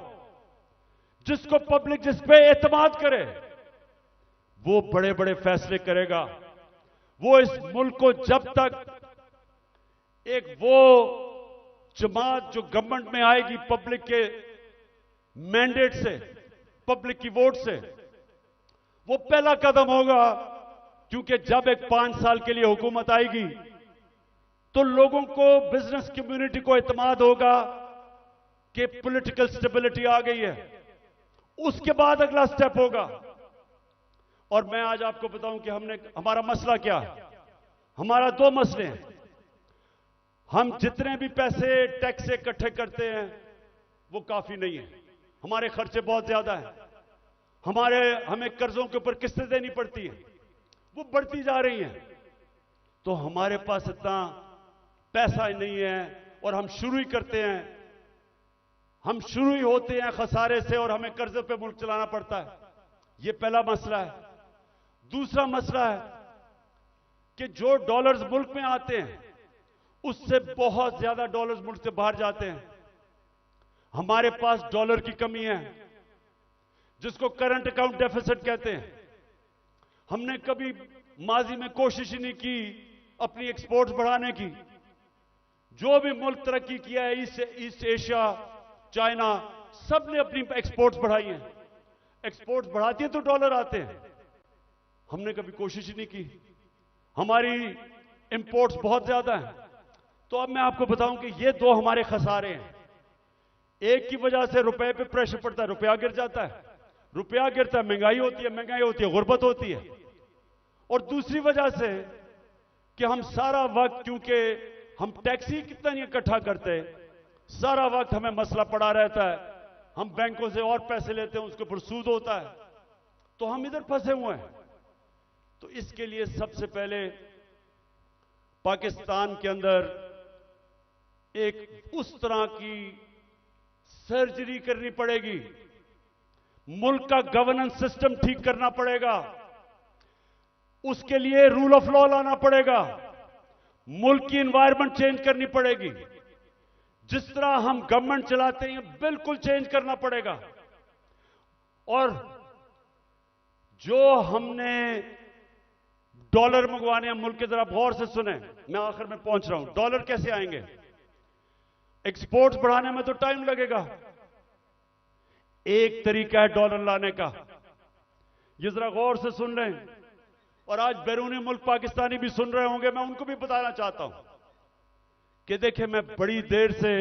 जिसको पब्लिक जिस पे एतमाद करे, वो बड़े बड़े फैसले करेगा। वो इस मुल्क को जब तक एक वो जमात जो गवर्नमेंट में आएगी पब्लिक के मैंडेट से, पब्लिक की वोट से, वो पहला कदम होगा, क्योंकि जब एक 5 साल के लिए हुकूमत आएगी तो लोगों को, बिजनेस कम्युनिटी को एतमाद होगा कि पॉलिटिकल स्टेबिलिटी आ गई है। उसके बाद अगला स्टेप होगा। और मैं आज आपको बताऊं कि हमारा मसला क्या है। हमारा 2 मसले हैं। हम जितने भी पैसे टैक्स से इकट्ठे करते हैं वो काफी नहीं है, हमारे खर्चे बहुत ज्यादा हैं, हमें कर्जों के ऊपर किस्तें देनी पड़ती हैं, वो बढ़ती जा रही हैं। तो हमारे पास इतना पैसा नहीं है और हम शुरू ही करते हैं, हम शुरू ही होते हैं खसारे से और हमें कर्जे पे मुल्क चलाना पड़ता है। ये पहला मसला है। दूसरा मसला है कि जो डॉलर्स मुल्क में आते हैं उससे बहुत ज्यादा डॉलर्स मुल्क से बाहर जाते हैं। हमारे पास डॉलर की कमी है, जिसको करंट अकाउंट डेफिसिट कहते हैं। हमने कभी माजी में कोशिश ही नहीं की अपनी एक्सपोर्ट्स बढ़ाने की। जो भी मुल्क तरक्की किया है, ईस्ट एशिया, चाइना, सब ने अपनी एक्सपोर्ट्स बढ़ाई हैं। एक्सपोर्ट्स बढ़ाती है तो डॉलर आते हैं। हमने कभी कोशिश ही नहीं की। हमारी इंपोर्ट्स बहुत ज्यादा हैं। तो अब मैं आपको बताऊं कि ये दो हमारे खसारे हैं। एक की वजह से रुपए पे प्रेशर पड़ता है, रुपया गिर जाता है। रुपया गिरता है, महंगाई होती है, गुर्बत होती है। और दूसरी वजह से कि हम सारा वक्त, क्योंकि हम टैक्स ही कितना नहीं इकट्ठा करते, सारा वक्त हमें मसला पड़ा रहता है। हम बैंकों से और पैसे लेते हैं, उसके ऊपर सूद होता है, तो हम इधर फंसे हुए हैं। तो इसके लिए सबसे पहले पाकिस्तान के अंदर एक उस तरह की सर्जरी करनी पड़ेगी। मुल्क का गवर्नेंस सिस्टम ठीक करना पड़ेगा। उसके लिए रूल ऑफ लॉ लाना पड़ेगा। मुल्क की एनवायरनमेंट चेंज करनी पड़ेगी। जिस तरह हम गवर्नमेंट चलाते हैं बिल्कुल चेंज करना पड़ेगा। और जो हमने डॉलर मंगवाने हैं मुल्क के, जरा गौर से सुने, मैं आखिर में पहुंच रहा हूं। डॉलर कैसे आएंगे? एक्सपोर्ट्स बढ़ाने में तो टाइम लगेगा। एक तरीका है डॉलर लाने का, ये जरा गौर से सुन लें। और आज बैरूनी मुल्क पाकिस्तानी भी सुन रहे होंगे, मैं उनको भी बताना चाहता हूं कि देखिए, मैं बड़ी देर से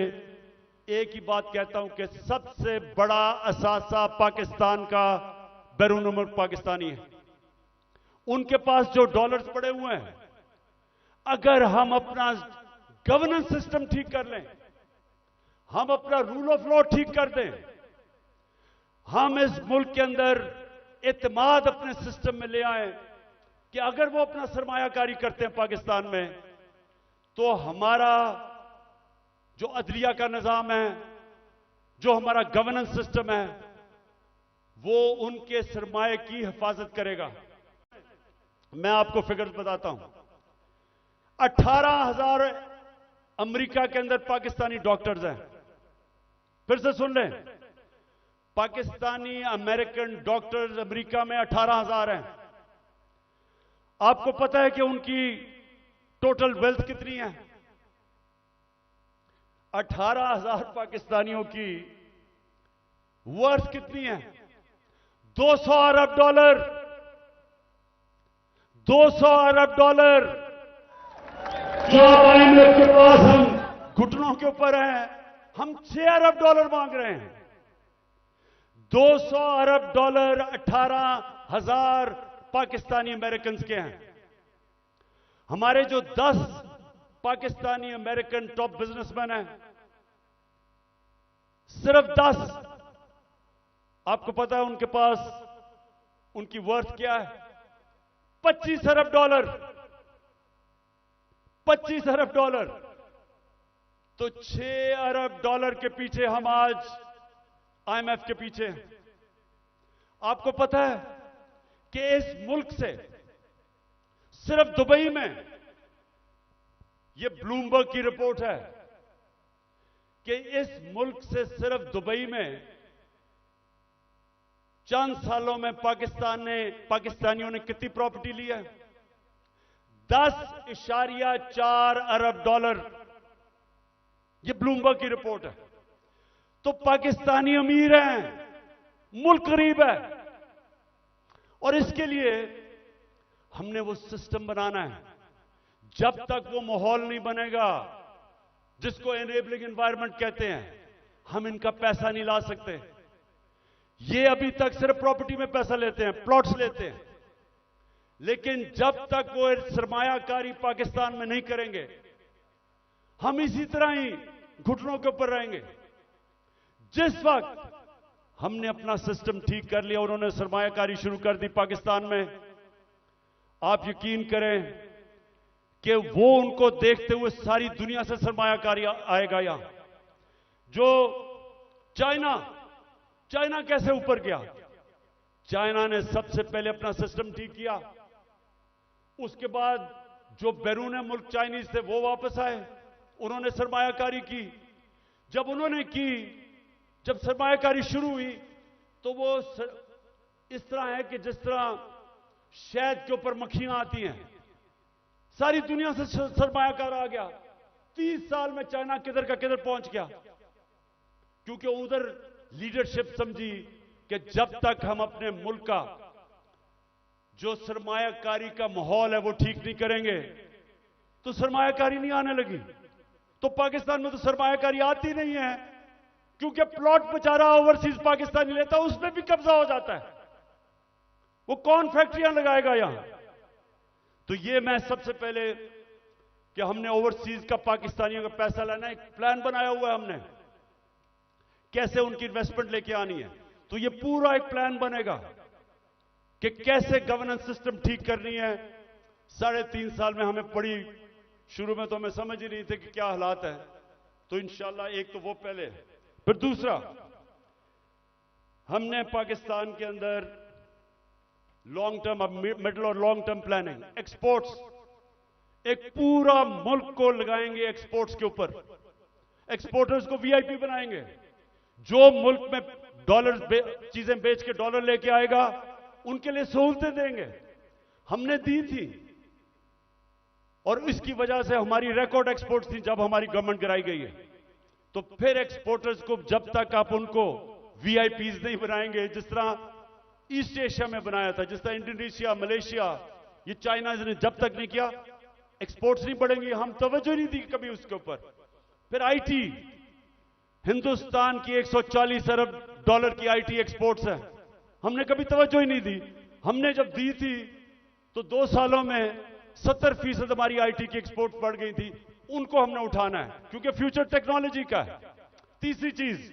एक ही बात कहता हूं कि सबसे बड़ा असासा पाकिस्तान का बैरूनी मुल्क पाकिस्तानी है। उनके पास जो डॉलर्स पड़े हुए हैं, अगर हम अपना गवर्नेंस सिस्टम ठीक कर लें, हम अपना रूल ऑफ लॉ ठीक कर दें, हम इस मुल्क के अंदर एतमाद अपने सिस्टम में ले आए कि अगर वो अपना सरमायाकारी करते हैं पाकिस्तान में, तो हमारा जो अदलिया का निजाम है, जो हमारा गवर्नेंस सिस्टम है, वो उनके सरमाए की हिफाजत करेगा। मैं आपको फिगर्स बताता हूं। 18,000 अमेरिका के अंदर पाकिस्तानी डॉक्टर्स हैं। फिर से सुन लें, पाकिस्तानी अमेरिकन डॉक्टर्स अमेरिका में 18,000 हैं। आपको पता है कि उनकी टोटल वेल्थ कितनी है? 18,000 पाकिस्तानियों की वर्थ कितनी है? 200 अरब डॉलर। 200 अरब डॉलर जो IMF के पास हम घुटनों के ऊपर हैं, हम 6 अरब डॉलर मांग रहे हैं। 200 अरब डॉलर 18,000 पाकिस्तानी अमेरिकन के हैं। हमारे जो 10 पाकिस्तानी अमेरिकन टॉप बिजनेसमैन हैं, सिर्फ 10, आपको पता है उनके पास उनकी वर्थ क्या है? 25 अरब डॉलर। 25 अरब डॉलर। तो 6 अरब डॉलर के पीछे हम आज IMF के पीछे हैं। आपको पता है कि इस मुल्क से सिर्फ दुबई में, यह ब्लूमबर्ग की रिपोर्ट है कि इस मुल्क से सिर्फ दुबई में चंद सालों में पाकिस्तानियों ने कितनी प्रॉपर्टी ली है? 10.4 अरब डॉलर। यह ब्लूमबर्ग की रिपोर्ट है। तो पाकिस्तानी अमीर हैं, मुल्क गरीब है। और इसके लिए हमने वो सिस्टम बनाना है। जब तक वो माहौल नहीं बनेगा, जिसको एनेबलिंग एनवायरनमेंट कहते हैं, हम इनका पैसा नहीं ला सकते। ये अभी तक सिर्फ प्रॉपर्टी में पैसा लेते हैं, प्लॉट्स लेते हैं, लेकिन जब तक वो सरमायाकारी पाकिस्तान में नहीं करेंगे, हम इसी तरह ही घुटनों के ऊपर रहेंगे। जिस वक्त हमने अपना सिस्टम ठीक कर लिया, उन्होंने सरमायाकारी शुरू कर दी पाकिस्तान में, आप यकीन करें कि वो उनको देखते हुए सारी दुनिया से सरमायाकारी आएगा। यहां जो चाइना कैसे ऊपर गया? चाइना ने सबसे पहले अपना सिस्टम ठीक किया। उसके बाद जो बैरून मुल्क चाइनीज थे वो वापस आए, उन्होंने सरमायाकारी की। जब उन्होंने की जब सरमायाकारी शुरू हुई तो वो इस तरह है कि जिस तरह शहद के ऊपर मक्खियां आती हैं, सारी दुनिया से सरमायाकार आ गया। 30 साल में चाइना किधर का किधर पहुंच गया, क्योंकि उधर लीडरशिप समझी कि जब तक हम अपने मुल्क का जो सरमायाकारी का माहौल है वो ठीक नहीं करेंगे तो सरमायाकारी नहीं आने लगी। तो पाकिस्तान में तो सरमायाकारी आती नहीं है, क्योंकि प्लॉट बेचारा ओवरसीज पाकिस्तानी लेता है, उसमें भी कब्जा हो जाता है। वो कौन फैक्ट्रियां लगाएगा यहां? तो ये मैं सबसे पहले कि हमने ओवरसीज का पाकिस्तानियों का पैसा लाना, एक प्लान बनाया हुआ है हमने, कैसे उनकी इन्वेस्टमेंट लेके आनी है। तो ये पूरा एक प्लान बनेगा कि कैसे गवर्नेंस सिस्टम ठीक करनी है। 3.5 साल में हमें पड़ी, शुरू में तो हमें समझ ही नहीं थे कि क्या हालात है। तो इंशाल्लाह एक तो वो पहले, फिर दूसरा हमने पाकिस्तान के अंदर लॉन्ग टर्म, अब मिडिल और लॉन्ग टर्म प्लानिंग, एक्सपोर्ट्स, एक पूरा मुल्क को लगाएंगे एक्सपोर्ट्स के ऊपर। एक्सपोर्टर्स को वीआईपी बनाएंगे। जो मुल्क में डॉलर चीजें बेच के डॉलर लेके आएगा उनके लिए सहूलतें देंगे। हमने दी थी और इसकी वजह से हमारी रिकॉर्ड एक्सपोर्ट्स थी जब हमारी गवर्नमेंट गिराई गई है। तो फिर एक्सपोर्टर्स को जब तक आप उनको वीआईपीज नहीं बनाएंगे, जिस तरह ईस्ट एशिया में बनाया था, जिस तरह इंडोनेशिया, मलेशिया, ये चाइना ने जब तक नहीं किया, एक्सपोर्ट्स नहीं बढ़ेंगी। हम तवज्जो नहीं दी कभी उसके ऊपर। फिर आईटी, हिंदुस्तान की 140 अरब डॉलर की आईटी एक्सपोर्ट्स है, हमने कभी तवज्जो ही नहीं दी। हमने जब दी थी तो 2 सालों में 70% हमारी आईटी की एक्सपोर्ट बढ़ गई थी। उनको हमने उठाना है क्योंकि फ्यूचर टेक्नोलॉजी का है। तीसरी चीज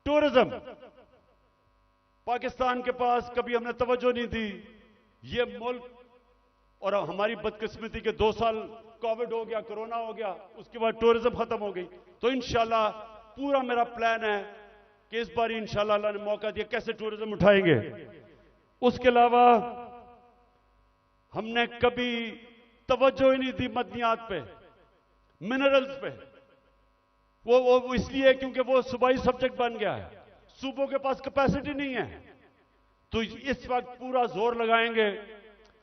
टूरिज्म, पाकिस्तान के पास कभी हमने तवज्जो नहीं दी। ये मुल्क, और हमारी बदकिस्मती के 2 साल कोविड हो गया, कोरोना हो गया, उसके बाद टूरिज्म खत्म हो गई। तो इंशाल्लाह पूरा मेरा प्लान है कि इस बार इंशाल्लाह अल्लाह ने मौका दिया, कैसे टूरिज्म उठाएंगे। उसके अलावा हमने कभी तवज्जो ही नहीं दी मदनियात पे, मिनरल्स पे। वो इसलिए क्योंकि वो सूबाई सब्जेक्ट बन गया है, सूबों के पास कैपेसिटी नहीं है। तो इस वक्त पूरा जोर लगाएंगे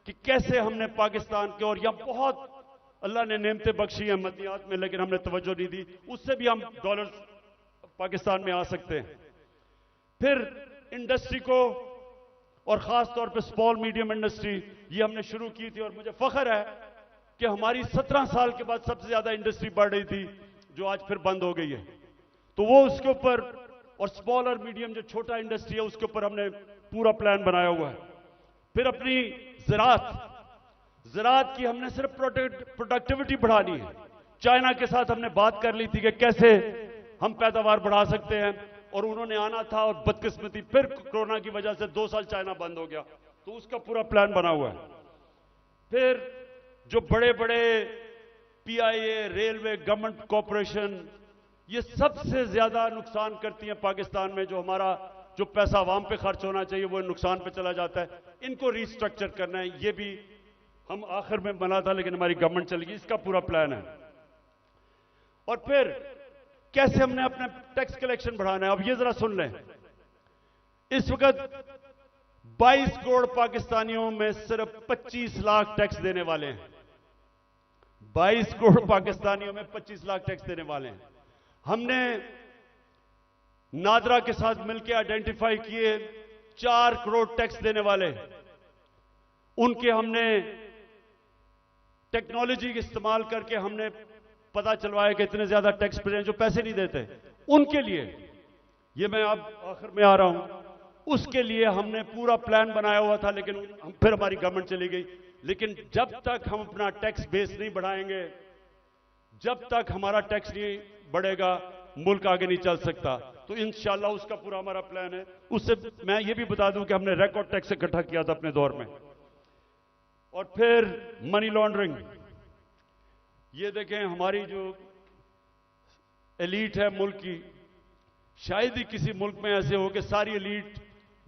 कि कैसे हमने पाकिस्तान के, और यहां बहुत अल्लाह ने नेमतें बख्शी हैं मदनियात में, लेकिन हमने तवज्जो नहीं दी, उससे भी हम डॉलर पाकिस्तान में आ सकते हैं। फिर इंडस्ट्री को, और खास तौर पे स्मॉल मीडियम इंडस्ट्री, ये हमने शुरू की थी और मुझे फख्र है कि हमारी 17 साल के बाद सबसे ज्यादा इंडस्ट्री बढ़ रही थी, जो आज फिर बंद हो गई है। तो वो उसके ऊपर, और स्मॉल और मीडियम जो छोटा इंडस्ट्री है उसके ऊपर हमने पूरा प्लान बनाया हुआ है। फिर अपनी ज़राअत की हमने सिर्फ प्रोडक्टिविटी बढ़ानी है। चाइना के साथ हमने बात कर ली थी कि कैसे हम पैदावार बढ़ा सकते हैं, और उन्होंने आना था, और बदकिस्मती फिर कोरोना की वजह से 2 साल चाइना बंद हो गया। तो उसका पूरा प्लान बना हुआ है। फिर जो बड़े बड़े पीआईए, रेलवे, गवर्नमेंट कॉरपोरेशन, ये सबसे ज्यादा नुकसान करती हैं पाकिस्तान में। जो हमारा जो पैसा आवाम पे खर्च होना चाहिए वो नुकसान पे चला जाता है। इनको रिस्ट्रक्चर करना है। ये भी हम आखिर में बना था, लेकिन हमारी गवर्नमेंट चली गई। इसका पूरा प्लान है। और फिर कैसे हमने अपना टैक्स कलेक्शन बढ़ाना है। अब ये जरा सुन लें, इस वक्त 22 करोड़ पाकिस्तानियों में सिर्फ 25 लाख टैक्स देने वाले हैं। 22 करोड़ पाकिस्तानियों में 25 लाख टैक्स देने वाले हैं। हमने नादरा के साथ मिलकर आइडेंटिफाई किए 4 करोड़ टैक्स देने वाले, उनके हमने टेक्नोलॉजी का इस्तेमाल करके हमने पता चलवाया कि इतने ज्यादा टैक्स पेयर जो पैसे नहीं देते, उनके लिए, ये मैं अब आखिर में आ रहा हूं, उसके लिए हमने पूरा प्लान बनाया हुआ था, लेकिन फिर हमारी गवर्नमेंट चली गई। लेकिन जब तक हम अपना टैक्स बेस नहीं बढ़ाएंगे, जब तक हमारा टैक्स नहीं बढ़ेगा, मुल्क आगे नहीं चल सकता। तो इंशाल्लाह उसका पूरा हमारा प्लान है। उससे मैं ये भी बता दूं कि हमने रिकॉर्ड टैक्स इकट्ठा किया था अपने दौर में। और फिर मनी लॉन्ड्रिंग, ये देखें हमारी जो एलीट है मुल्क की, शायद ही किसी मुल्क में ऐसे हो कि सारी एलीट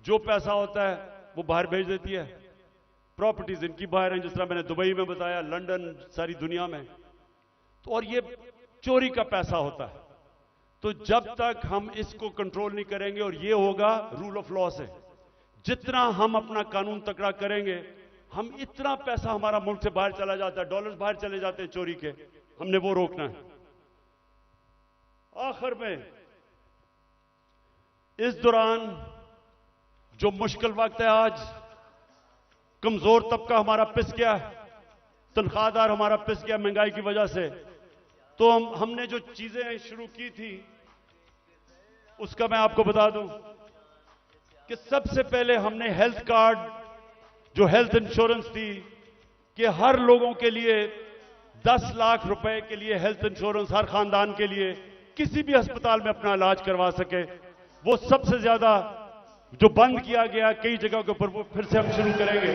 जो पैसा होता है वो बाहर भेज देती है। प्रॉपर्टीज इनकी बाहर हैं, जिस तरह मैंने दुबई में बताया, लंदन, सारी दुनिया में। तो और ये चोरी का पैसा होता है। तो जब तक हम इसको कंट्रोल नहीं करेंगे, और ये होगा रूल ऑफ लॉ से, जितना हम अपना कानून तकड़ा करेंगे, हम इतना पैसा हमारा मुल्क से बाहर चला जाता है, डॉलर्स बाहर चले जाते हैं चोरी के, हमने वो रोकना है। आखिर में इस दौरान जो मुश्किल वक्त है, आज कमजोर तबका हमारा पिस गया, तनख्वाहदार हमारा पिस गया महंगाई की वजह से, तो हमने जो चीजें शुरू की थी उसका मैं आपको बता दूं कि सबसे पहले हमने हेल्थ कार्ड, जो हेल्थ इंश्योरेंस थी कि हर लोगों के लिए 10 लाख रुपए के लिए हेल्थ इंश्योरेंस हर खानदान के लिए किसी भी अस्पताल में अपना इलाज करवा सके, वो सबसे ज्यादा जो बंद किया गया कई जगहों के ऊपर, वो फिर से हम शुरू करेंगे।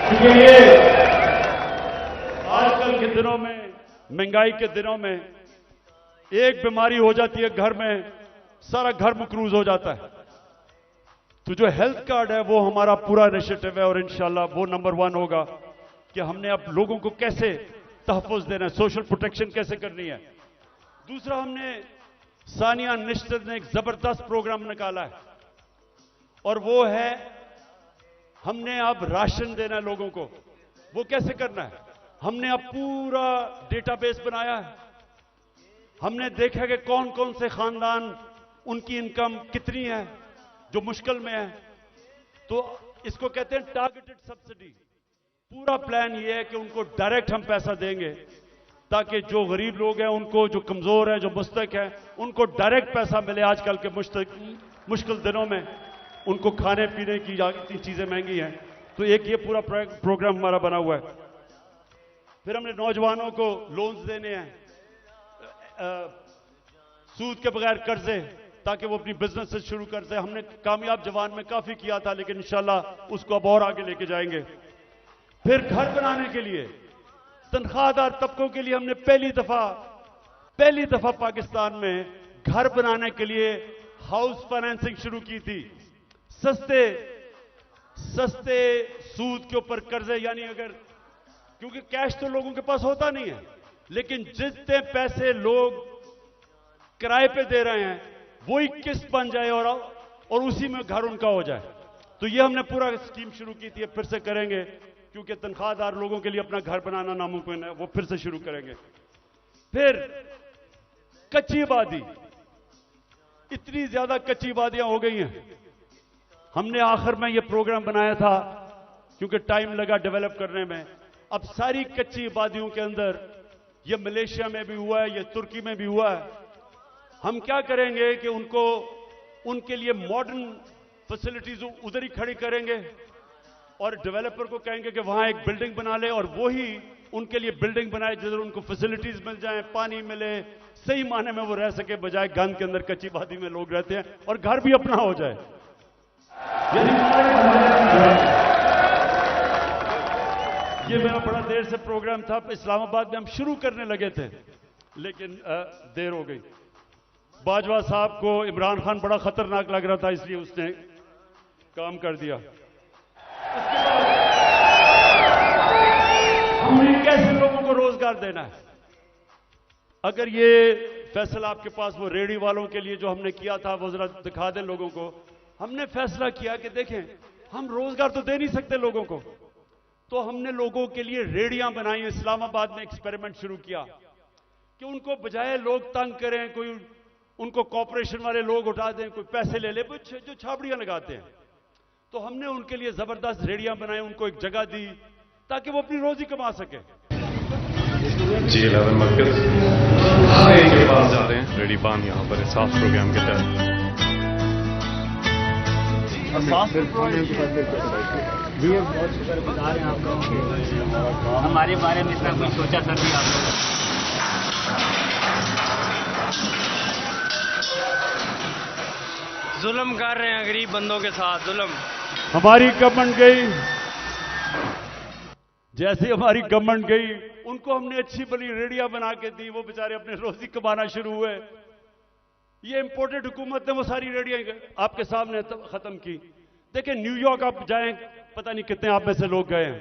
क्योंकि ये आजकल के दिनों में, महंगाई के दिनों में, एक बीमारी हो जाती है घर में, सारा घर मकरूज हो जाता है। तो जो हेल्थ कार्ड है वो हमारा पूरा इनिशिएटिव है, और इंशाल्लाह वो नंबर 1 होगा कि हमने अब लोगों को कैसे तहफ़्फ़ुज़ देना है, सोशल प्रोटेक्शन कैसे करनी है। दूसरा, हमने सानिया निश्चित ने एक जबरदस्त प्रोग्राम निकाला है, और वो है हमने अब राशन देना है लोगों को। वो कैसे करना है? हमने अब पूरा डेटाबेस बनाया है, हमने देखा कि कौन कौन से खानदान, उनकी इनकम कितनी है जो मुश्किल में है, तो इसको कहते हैं टारगेटेड सब्सिडी। पूरा प्लान ये है कि उनको डायरेक्ट हम पैसा देंगे, ताकि जो गरीब लोग हैं, उनको, जो कमजोर हैं, जो मुस्तक हैं, उनको डायरेक्ट पैसा मिले। आजकल के मुश्किल दिनों में उनको खाने पीने की इतनी चीजें महंगी हैं, तो एक ये पूरा प्रोग्राम हमारा बना हुआ है। फिर हमने नौजवानों को लोन्स देने हैं, सूद के बगैर कर्जे, ताकि वो अपनी बिजनेस से शुरू कर सके। हमने कामयाब जवान में काफी किया था, लेकिन इंशाल्लाह उसको अब और आगे लेके जाएंगे। फिर घर बनाने के लिए, तनख्वाहदार तबकों के लिए हमने पहली दफा पाकिस्तान में घर बनाने के लिए हाउस फाइनेंसिंग शुरू की थी। सस्ते सूद के ऊपर कर्जे, यानी अगर, क्योंकि कैश तो लोगों के पास होता नहीं है, लेकिन जितने पैसे लोग किराए पे दे रहे हैं वही किस्त बन जाए और उसी में घर उनका हो जाए। तो ये हमने पूरा स्कीम शुरू की थी, फिर से करेंगे, क्योंकि तनख्वाहदार लोगों के लिए अपना घर बनाना नामुमकिन है, वो फिर से शुरू करेंगे। फिर कच्ची आबादी, इतनी ज्यादा कच्ची आबादियां हो गई हैं, हमने आखिर में ये प्रोग्राम बनाया था क्योंकि टाइम लगा डेवलप करने में। अब सारी कच्ची आबादियों के अंदर, ये मलेशिया में भी हुआ है, ये तुर्की में भी हुआ है, हम क्या करेंगे कि उनके लिए मॉडर्न फैसिलिटीज उधर ही खड़ी करेंगे, और डेवलपर को कहेंगे कि वहां एक बिल्डिंग बना ले, और वो ही उनके लिए बिल्डिंग बनाए जिधर उनको फैसिलिटीज मिल जाए, पानी मिले, सही माने में वो रह सके, बजाय गंद के अंदर कच्ची आबादी में लोग रहते हैं, और घर भी अपना हो जाए। ये मेरा बड़ा देर से प्रोग्राम था, इस्लामाबाद में हम शुरू करने लगे थे, लेकिन देर हो गई। बाजवा साहब को इमरान खान बड़ा खतरनाक लग रहा था, इसलिए उसने काम कर दिया। हमने कैसे लोगों को रोजगार देना है? अगर ये फैसला आपके पास, वो रेहड़ी वालों के लिए जो हमने किया था, वो जरा दिखा दें लोगों को। हमने फैसला किया कि देखें, हम रोजगार तो दे नहीं सकते लोगों को, तो हमने लोगों के लिए रेहड़ियां बनाई। इस्लामाबाद में एक्सपेरिमेंट शुरू किया कि उनको बजाय लोग तंग करें, कोई उनको कॉर्पोरेशन वाले लोग उठा दें, कोई पैसे ले ले, जो छाबड़ियां लगाते हैं, तो हमने उनके लिए जबरदस्त रेहड़ियां बनाई, उनको एक जगह दी ताकि वो अपनी रोजी कमा सके। G11 मरकज के पास जा रहे हैं, रेडी बान यहाँ पर साफ प्रोग्राम के तहत। जी बहुत शुक्रगुजार हैं आप लोगों के, हमारे बारे में इतना कुछ सोचा सर भी आप लोगों ने। जुल्म कर रहे हैं गरीब बंदों के साथ, जुल्म। हमारी गवर्नमेंट गई, जैसे हमारी गवर्नमेंट गई, उनको हमने अच्छी बड़ी रेडियां बना के दी, वो बेचारे अपने रोजी कमाना शुरू हुए। ये इंपोर्टेड हुकूमत ने वो सारी रेडियां आपके सामने खत्म की। देखिए, न्यूयॉर्क आप जाएं, पता नहीं कितने आप में से लोग गए हैं,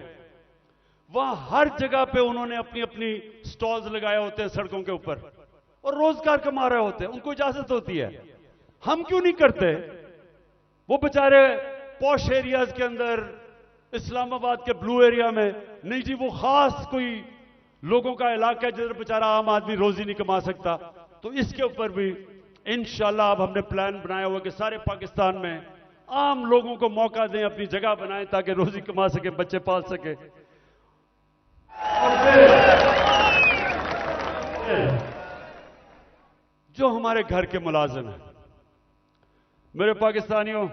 वहां हर जगह पे उन्होंने अपनी अपनी स्टॉल्स लगाए होते हैं सड़कों के ऊपर, और रोजगार कमा रहे होते हैं, उनको इजाजत होती है। हम क्यों नहीं करते? वो बेचारे पॉश एरियाज के अंदर, इस्लामाबाद के ब्लू एरिया में नहीं जी, वो खास कोई लोगों का इलाका है जिधर बेचारा आम आदमी रोजी नहीं कमा सकता। तो इसके ऊपर भी इंशाल्लाह अब हमने प्लान बनाया हुआ कि सारे पाकिस्तान में आम लोगों को मौका दें, अपनी जगह बनाएं ताकि रोजी कमा सके, बच्चे पाल सके। जो हमारे घर के मुलाजिम हैं, मेरे पाकिस्तानियों,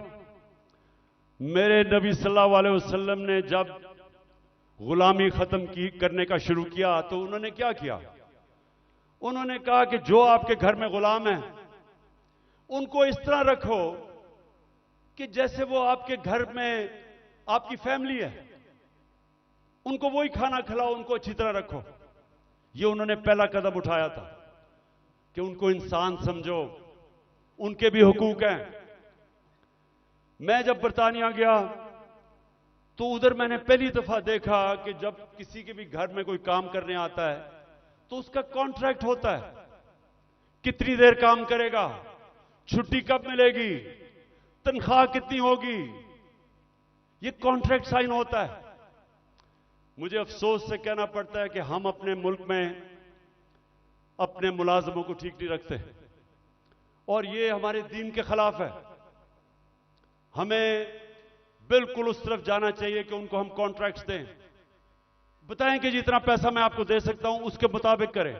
मेरे नबी सल्लल्लाहु अलैहि वसल्लम ने जब गुलामी खत्म करने का शुरू किया तो उन्होंने क्या किया? उन्होंने कहा कि जो आपके घर में गुलाम हैं उनको इस तरह रखो कि जैसे वो आपके घर में आपकी फैमिली है, उनको वही खाना खिलाओ, उनको अच्छी तरह रखो। ये उन्होंने पहला कदम उठाया था कि उनको इंसान समझो, उनके भी हुकूक हैं। मैं जब बरतानिया गया तो उधर मैंने पहली दफा देखा कि जब किसी के भी घर में कोई काम करने आता है तो उसका कॉन्ट्रैक्ट होता है, कितनी देर काम करेगा, छुट्टी कब मिलेगी, तनख्वाह कितनी होगी, ये कॉन्ट्रैक्ट साइन होता है। मुझे अफसोस से कहना पड़ता है कि हम अपने मुल्क में अपने मुलाजमों को ठीक नहीं रखते और ये हमारे दीन के खिलाफ है। हमें बिल्कुल उस तरफ जाना चाहिए कि उनको हम कॉन्ट्रैक्ट्स दें, बताएं कि जितना पैसा मैं आपको दे सकता हूं उसके मुताबिक करें,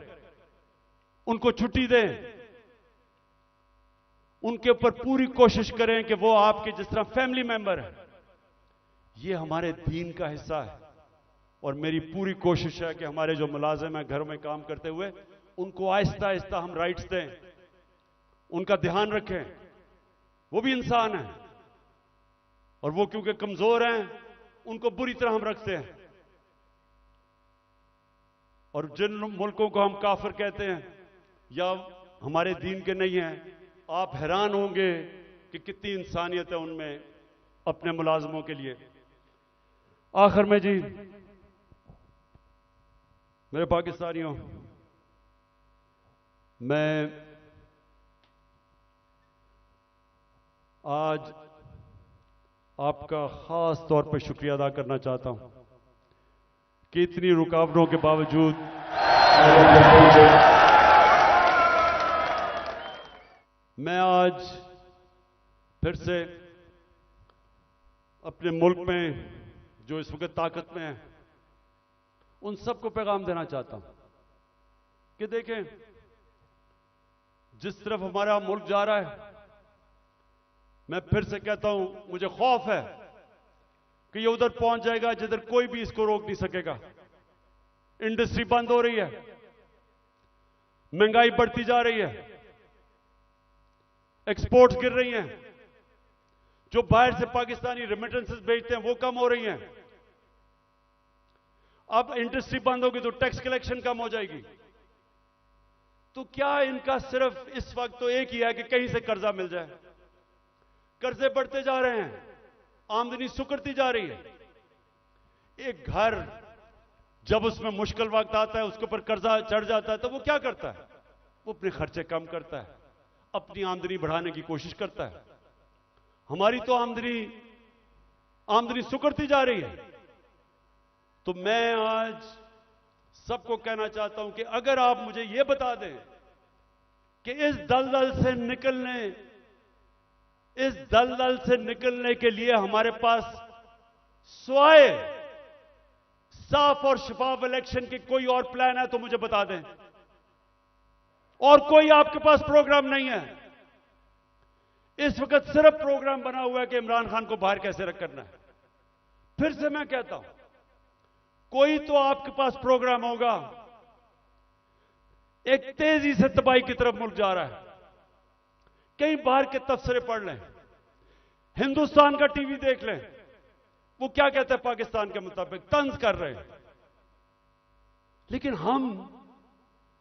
उनको छुट्टी दें, उनके ऊपर पूरी कोशिश करें कि वो आपके जिस तरह फैमिली मेंबर है। ये हमारे दीन का हिस्सा है और मेरी पूरी कोशिश है कि हमारे जो मुलाजिम हैं घरों में काम करते हुए उनको आहिस्ता आहिस्ता हम राइट्स दें, उनका ध्यान रखें। वो भी इंसान है और वो क्योंकि कमजोर हैं उनको बुरी तरह हम रखते हैं। और जिन मुल्कों को हम काफिर कहते हैं या हमारे दीन के नहीं हैं, आप हैरान होंगे कि कितनी इंसानियत है उनमें अपने मुलाजमों के लिए। आखिर में जी मेरे पाकिस्तानियों, मैं आज आपका खास तौर पर शुक्रिया अदा करना चाहता हूं कि इतनी रुकावटों के बावजूद मैं आज फिर से अपने मुल्क में जो इस वक्त ताकत में है उन सबको पैगाम देना चाहता हूं कि देखें, जिस तरफ हमारा मुल्क जा रहा है, मैं फिर से कहता हूं, मुझे खौफ है कि ये उधर पहुंच जाएगा जिधर कोई भी इसको रोक नहीं सकेगा। इंडस्ट्री बंद हो रही है, महंगाई बढ़ती जा रही है, एक्सपोर्ट्स गिर रही हैं, जो बाहर से पाकिस्तानी रेमिटेंसेस भेजते हैं वो कम हो रही हैं। अब इंडस्ट्री बंद होगी तो टैक्स कलेक्शन कम हो जाएगी। तो क्या इनका सिर्फ इस वक्त तो एक ही है कि कहीं से कर्जा मिल जाए। कर्जे बढ़ते जा रहे हैं, आमदनी सुकड़ती जा रही है। एक घर जब उसमें मुश्किल वक्त आता है, उसके ऊपर कर्जा चढ़ जाता है, तो वो क्या करता है? वो अपने खर्चे कम करता है, अपनी आमदनी बढ़ाने की कोशिश करता है। हमारी तो आमदनी सुकड़ती जा रही है। तो मैं आज सबको कहना चाहता हूं कि अगर आप मुझे यह बता दें कि इस दलदल से निकलने के लिए हमारे पास स्वाए साफ और शफाफ इलेक्शन की कोई और प्लान है तो मुझे बता दें। और कोई आपके पास प्रोग्राम नहीं है। इस वक्त सिर्फ प्रोग्राम बना हुआ है कि इमरान खान को बाहर कैसे करना है। फिर से मैं कहता हूं, कोई तो आपके पास प्रोग्राम होगा। एक तेजी से तबाही की तरफ मुल्क जा रहा है। कहीं बाहर के तबसरे पढ़ लें, हिंदुस्तान का टीवी देख लें, वो क्या कहते हैं पाकिस्तान के मुताबिक, तंज कर रहे हैं। लेकिन हम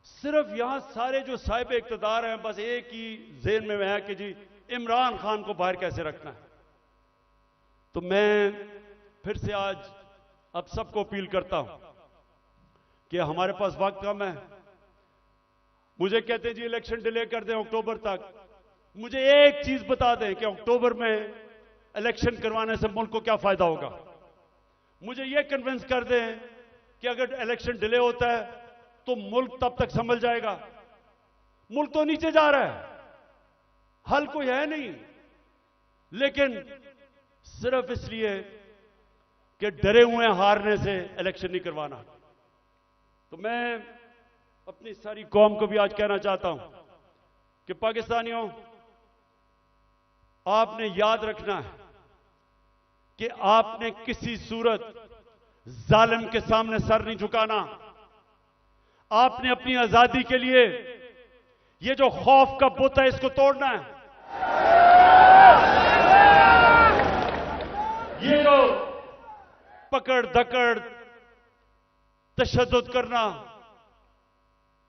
सिर्फ यहां सारे जो साहिब इक्तदार हैं, बस एक ही ज़हन में है कि जी इमरान खान को बाहर कैसे रखना है। तो मैं फिर से आज अब सबको अपील करता हूं कि हमारे पास वक्त कम है। मुझे कहते हैं जी इलेक्शन डिले कर दें अक्टूबर तक। मुझे एक चीज बता दें कि अक्टूबर में इलेक्शन करवाने से मुल्क को क्या फायदा होगा। मुझे यह कन्विंस कर दें कि अगर इलेक्शन डिले होता है तो मुल्क तब तक संभल जाएगा। मुल्क तो नीचे जा रहा है, हल कोई है नहीं, लेकिन सिर्फ इसलिए कि डरे हुए हैं हारने से इलेक्शन नहीं करवाना। तो मैं अपनी सारी कौम को भी आज कहना चाहता हूं कि पाकिस्तानियों, आपने याद रखना है कि आपने किसी सूरत जालिम के सामने सर नहीं झुकाना। आपने अपनी आजादी के लिए ये जो खौफ का बुत है इसको तोड़ना है। ये जो पकड़ धकड़ तशद्दुद करना,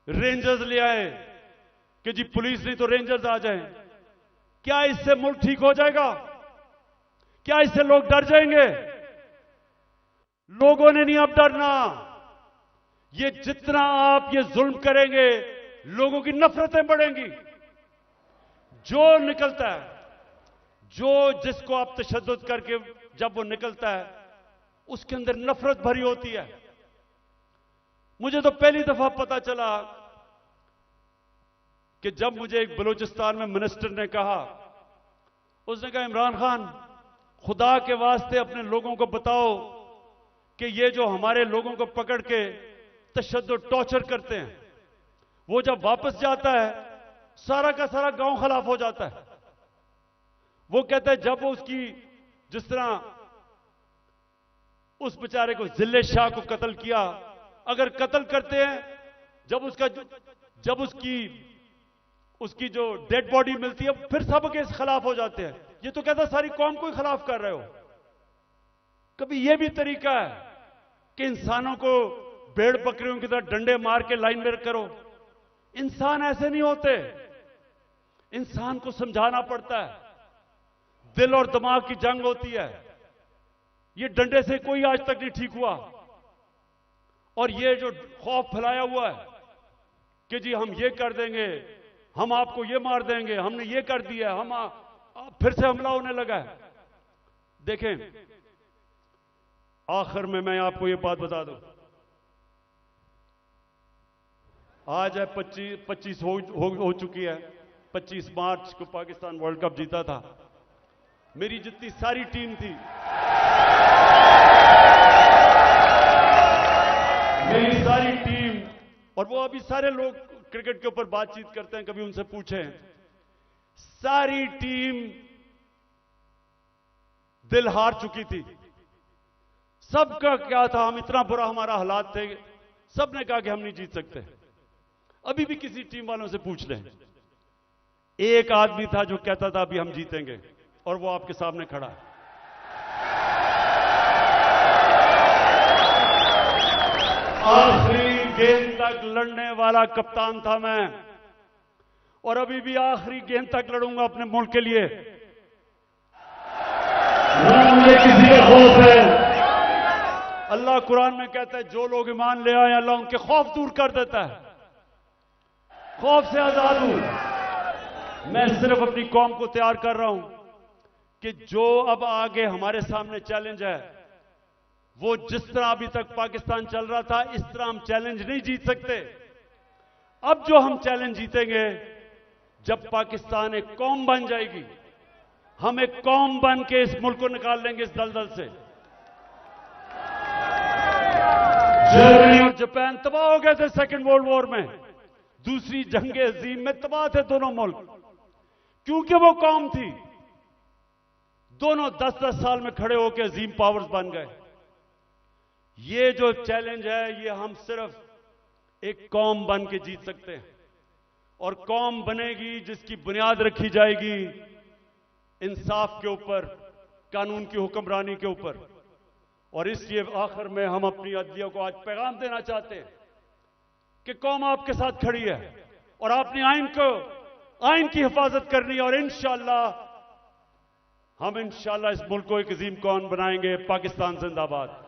रेंजर्स ले आए कि जी पुलिस नहीं तो रेंजर्स आ जाएं, क्या इससे मुल्क ठीक हो जाएगा? क्या इससे लोग डर जाएंगे? लोगों ने नहीं अब डरना। ये जितना आप ये जुल्म करेंगे लोगों की नफरतें बढ़ेंगी। जो निकलता है, जो जिसको आप तशद्दुद करके जब वो निकलता है उसके अंदर नफरत भरी होती है। मुझे तो पहली दफा पता चला कि जब मुझे एक बलूचिस्तान में मिनिस्टर ने कहा, उसने कहा इमरान खान खुदा के वास्ते अपने लोगों को बताओ कि ये जो हमारे लोगों को पकड़ के तशद्दुद टॉर्चर करते हैं, वो जब वापस जाता है सारा का सारा गांव खिलाफ हो जाता है। वो कहता है जब वो उसकी जिस तरह उस बेचारे को जिले शाह को कत्ल किया, अगर कत्ल करते हैं जब उसकी जो डेड बॉडी मिलती है फिर सब के खिलाफ हो जाते हैं। ये तो कहता सारी कौम को ही खिलाफ कर रहे हो। कभी यह भी तरीका है कि इंसानों को भेड़ बकरियों की तरह डंडे मार के लाइन में करो? इंसान ऐसे नहीं होते। इंसान को समझाना पड़ता है, दिल और दिमाग की जंग होती है। ये डंडे से कोई आज तक नहीं ठीक हुआ। और ये जो खौफ फैलाया हुआ है कि जी हम ये कर देंगे, हम आपको ये मार देंगे, हमने ये कर दिया, हम फिर से हमला होने लगा है। देखें, आखिर में मैं आपको ये बात बता दूं, आज है 25 हो चुकी है। 25 मार्च को पाकिस्तान वर्ल्ड कप जीता था। मेरी जितनी सारी टीम थी, मेरी सारी टीम, और वो अभी सारे लोग क्रिकेट के ऊपर बातचीत करते हैं, कभी उनसे पूछें, सारी टीम दिल हार चुकी थी। सबका क्या था, हम इतना बुरा हमारा हालात थे, सबने कहा कि हम नहीं जीत सकते। अभी भी किसी टीम वालों से पूछ लें, एक आदमी था जो कहता था अभी हम जीतेंगे, और वो आपके सामने खड़ा है। आखिरी गेंद तक लड़ने वाला कप्तान था मैं, और अभी भी आखिरी गेंद तक लड़ूंगा अपने मुल्क के लिए। मुझे किसी का खौफ है। अल्लाह कुरान में कहता है जो लोग ईमान ले आए अल्लाह उनके खौफ दूर कर देता है, खौफ से आजाद हूं। मैं सिर्फ अपनी कौम को तैयार कर रहा हूं कि जो अब आगे हमारे सामने चैलेंज है, वो जिस तरह अभी तक पाकिस्तान चल रहा था इस तरह हम चैलेंज नहीं जीत सकते। अब जो हम चैलेंज जीतेंगे जब पाकिस्तान एक कौम बन जाएगी, हम एक कौम बन के इस मुल्क को निकाल लेंगे इस दलदल से। जर्मनी और जापान तबाह हो गए थे सेकेंड वर्ल्ड वॉर में, दूसरी जंग अजीम में तबाह थे दोनों मुल्क, क्योंकि वो कौम थी। दोनों 10-10 साल में खड़े होकर अजीम पावर्स बन गए। ये जो चैलेंज है ये हम सिर्फ एक कौम बन के जीत सकते हैं, और कौम बनेगी जिसकी बुनियाद रखी जाएगी इंसाफ के ऊपर, कानून की हुक्मरानी के ऊपर। और इसलिए आखिर में हम अपनी अदलिया को आज पैगाम देना चाहते हैं कि कौम आपके साथ खड़ी है, और आपने आइन की हिफाजत करनी है, और इंशाअल्लाह हम इस मुल्क को एक अजीम कौम बनाएंगे। पाकिस्तान जिंदाबाद।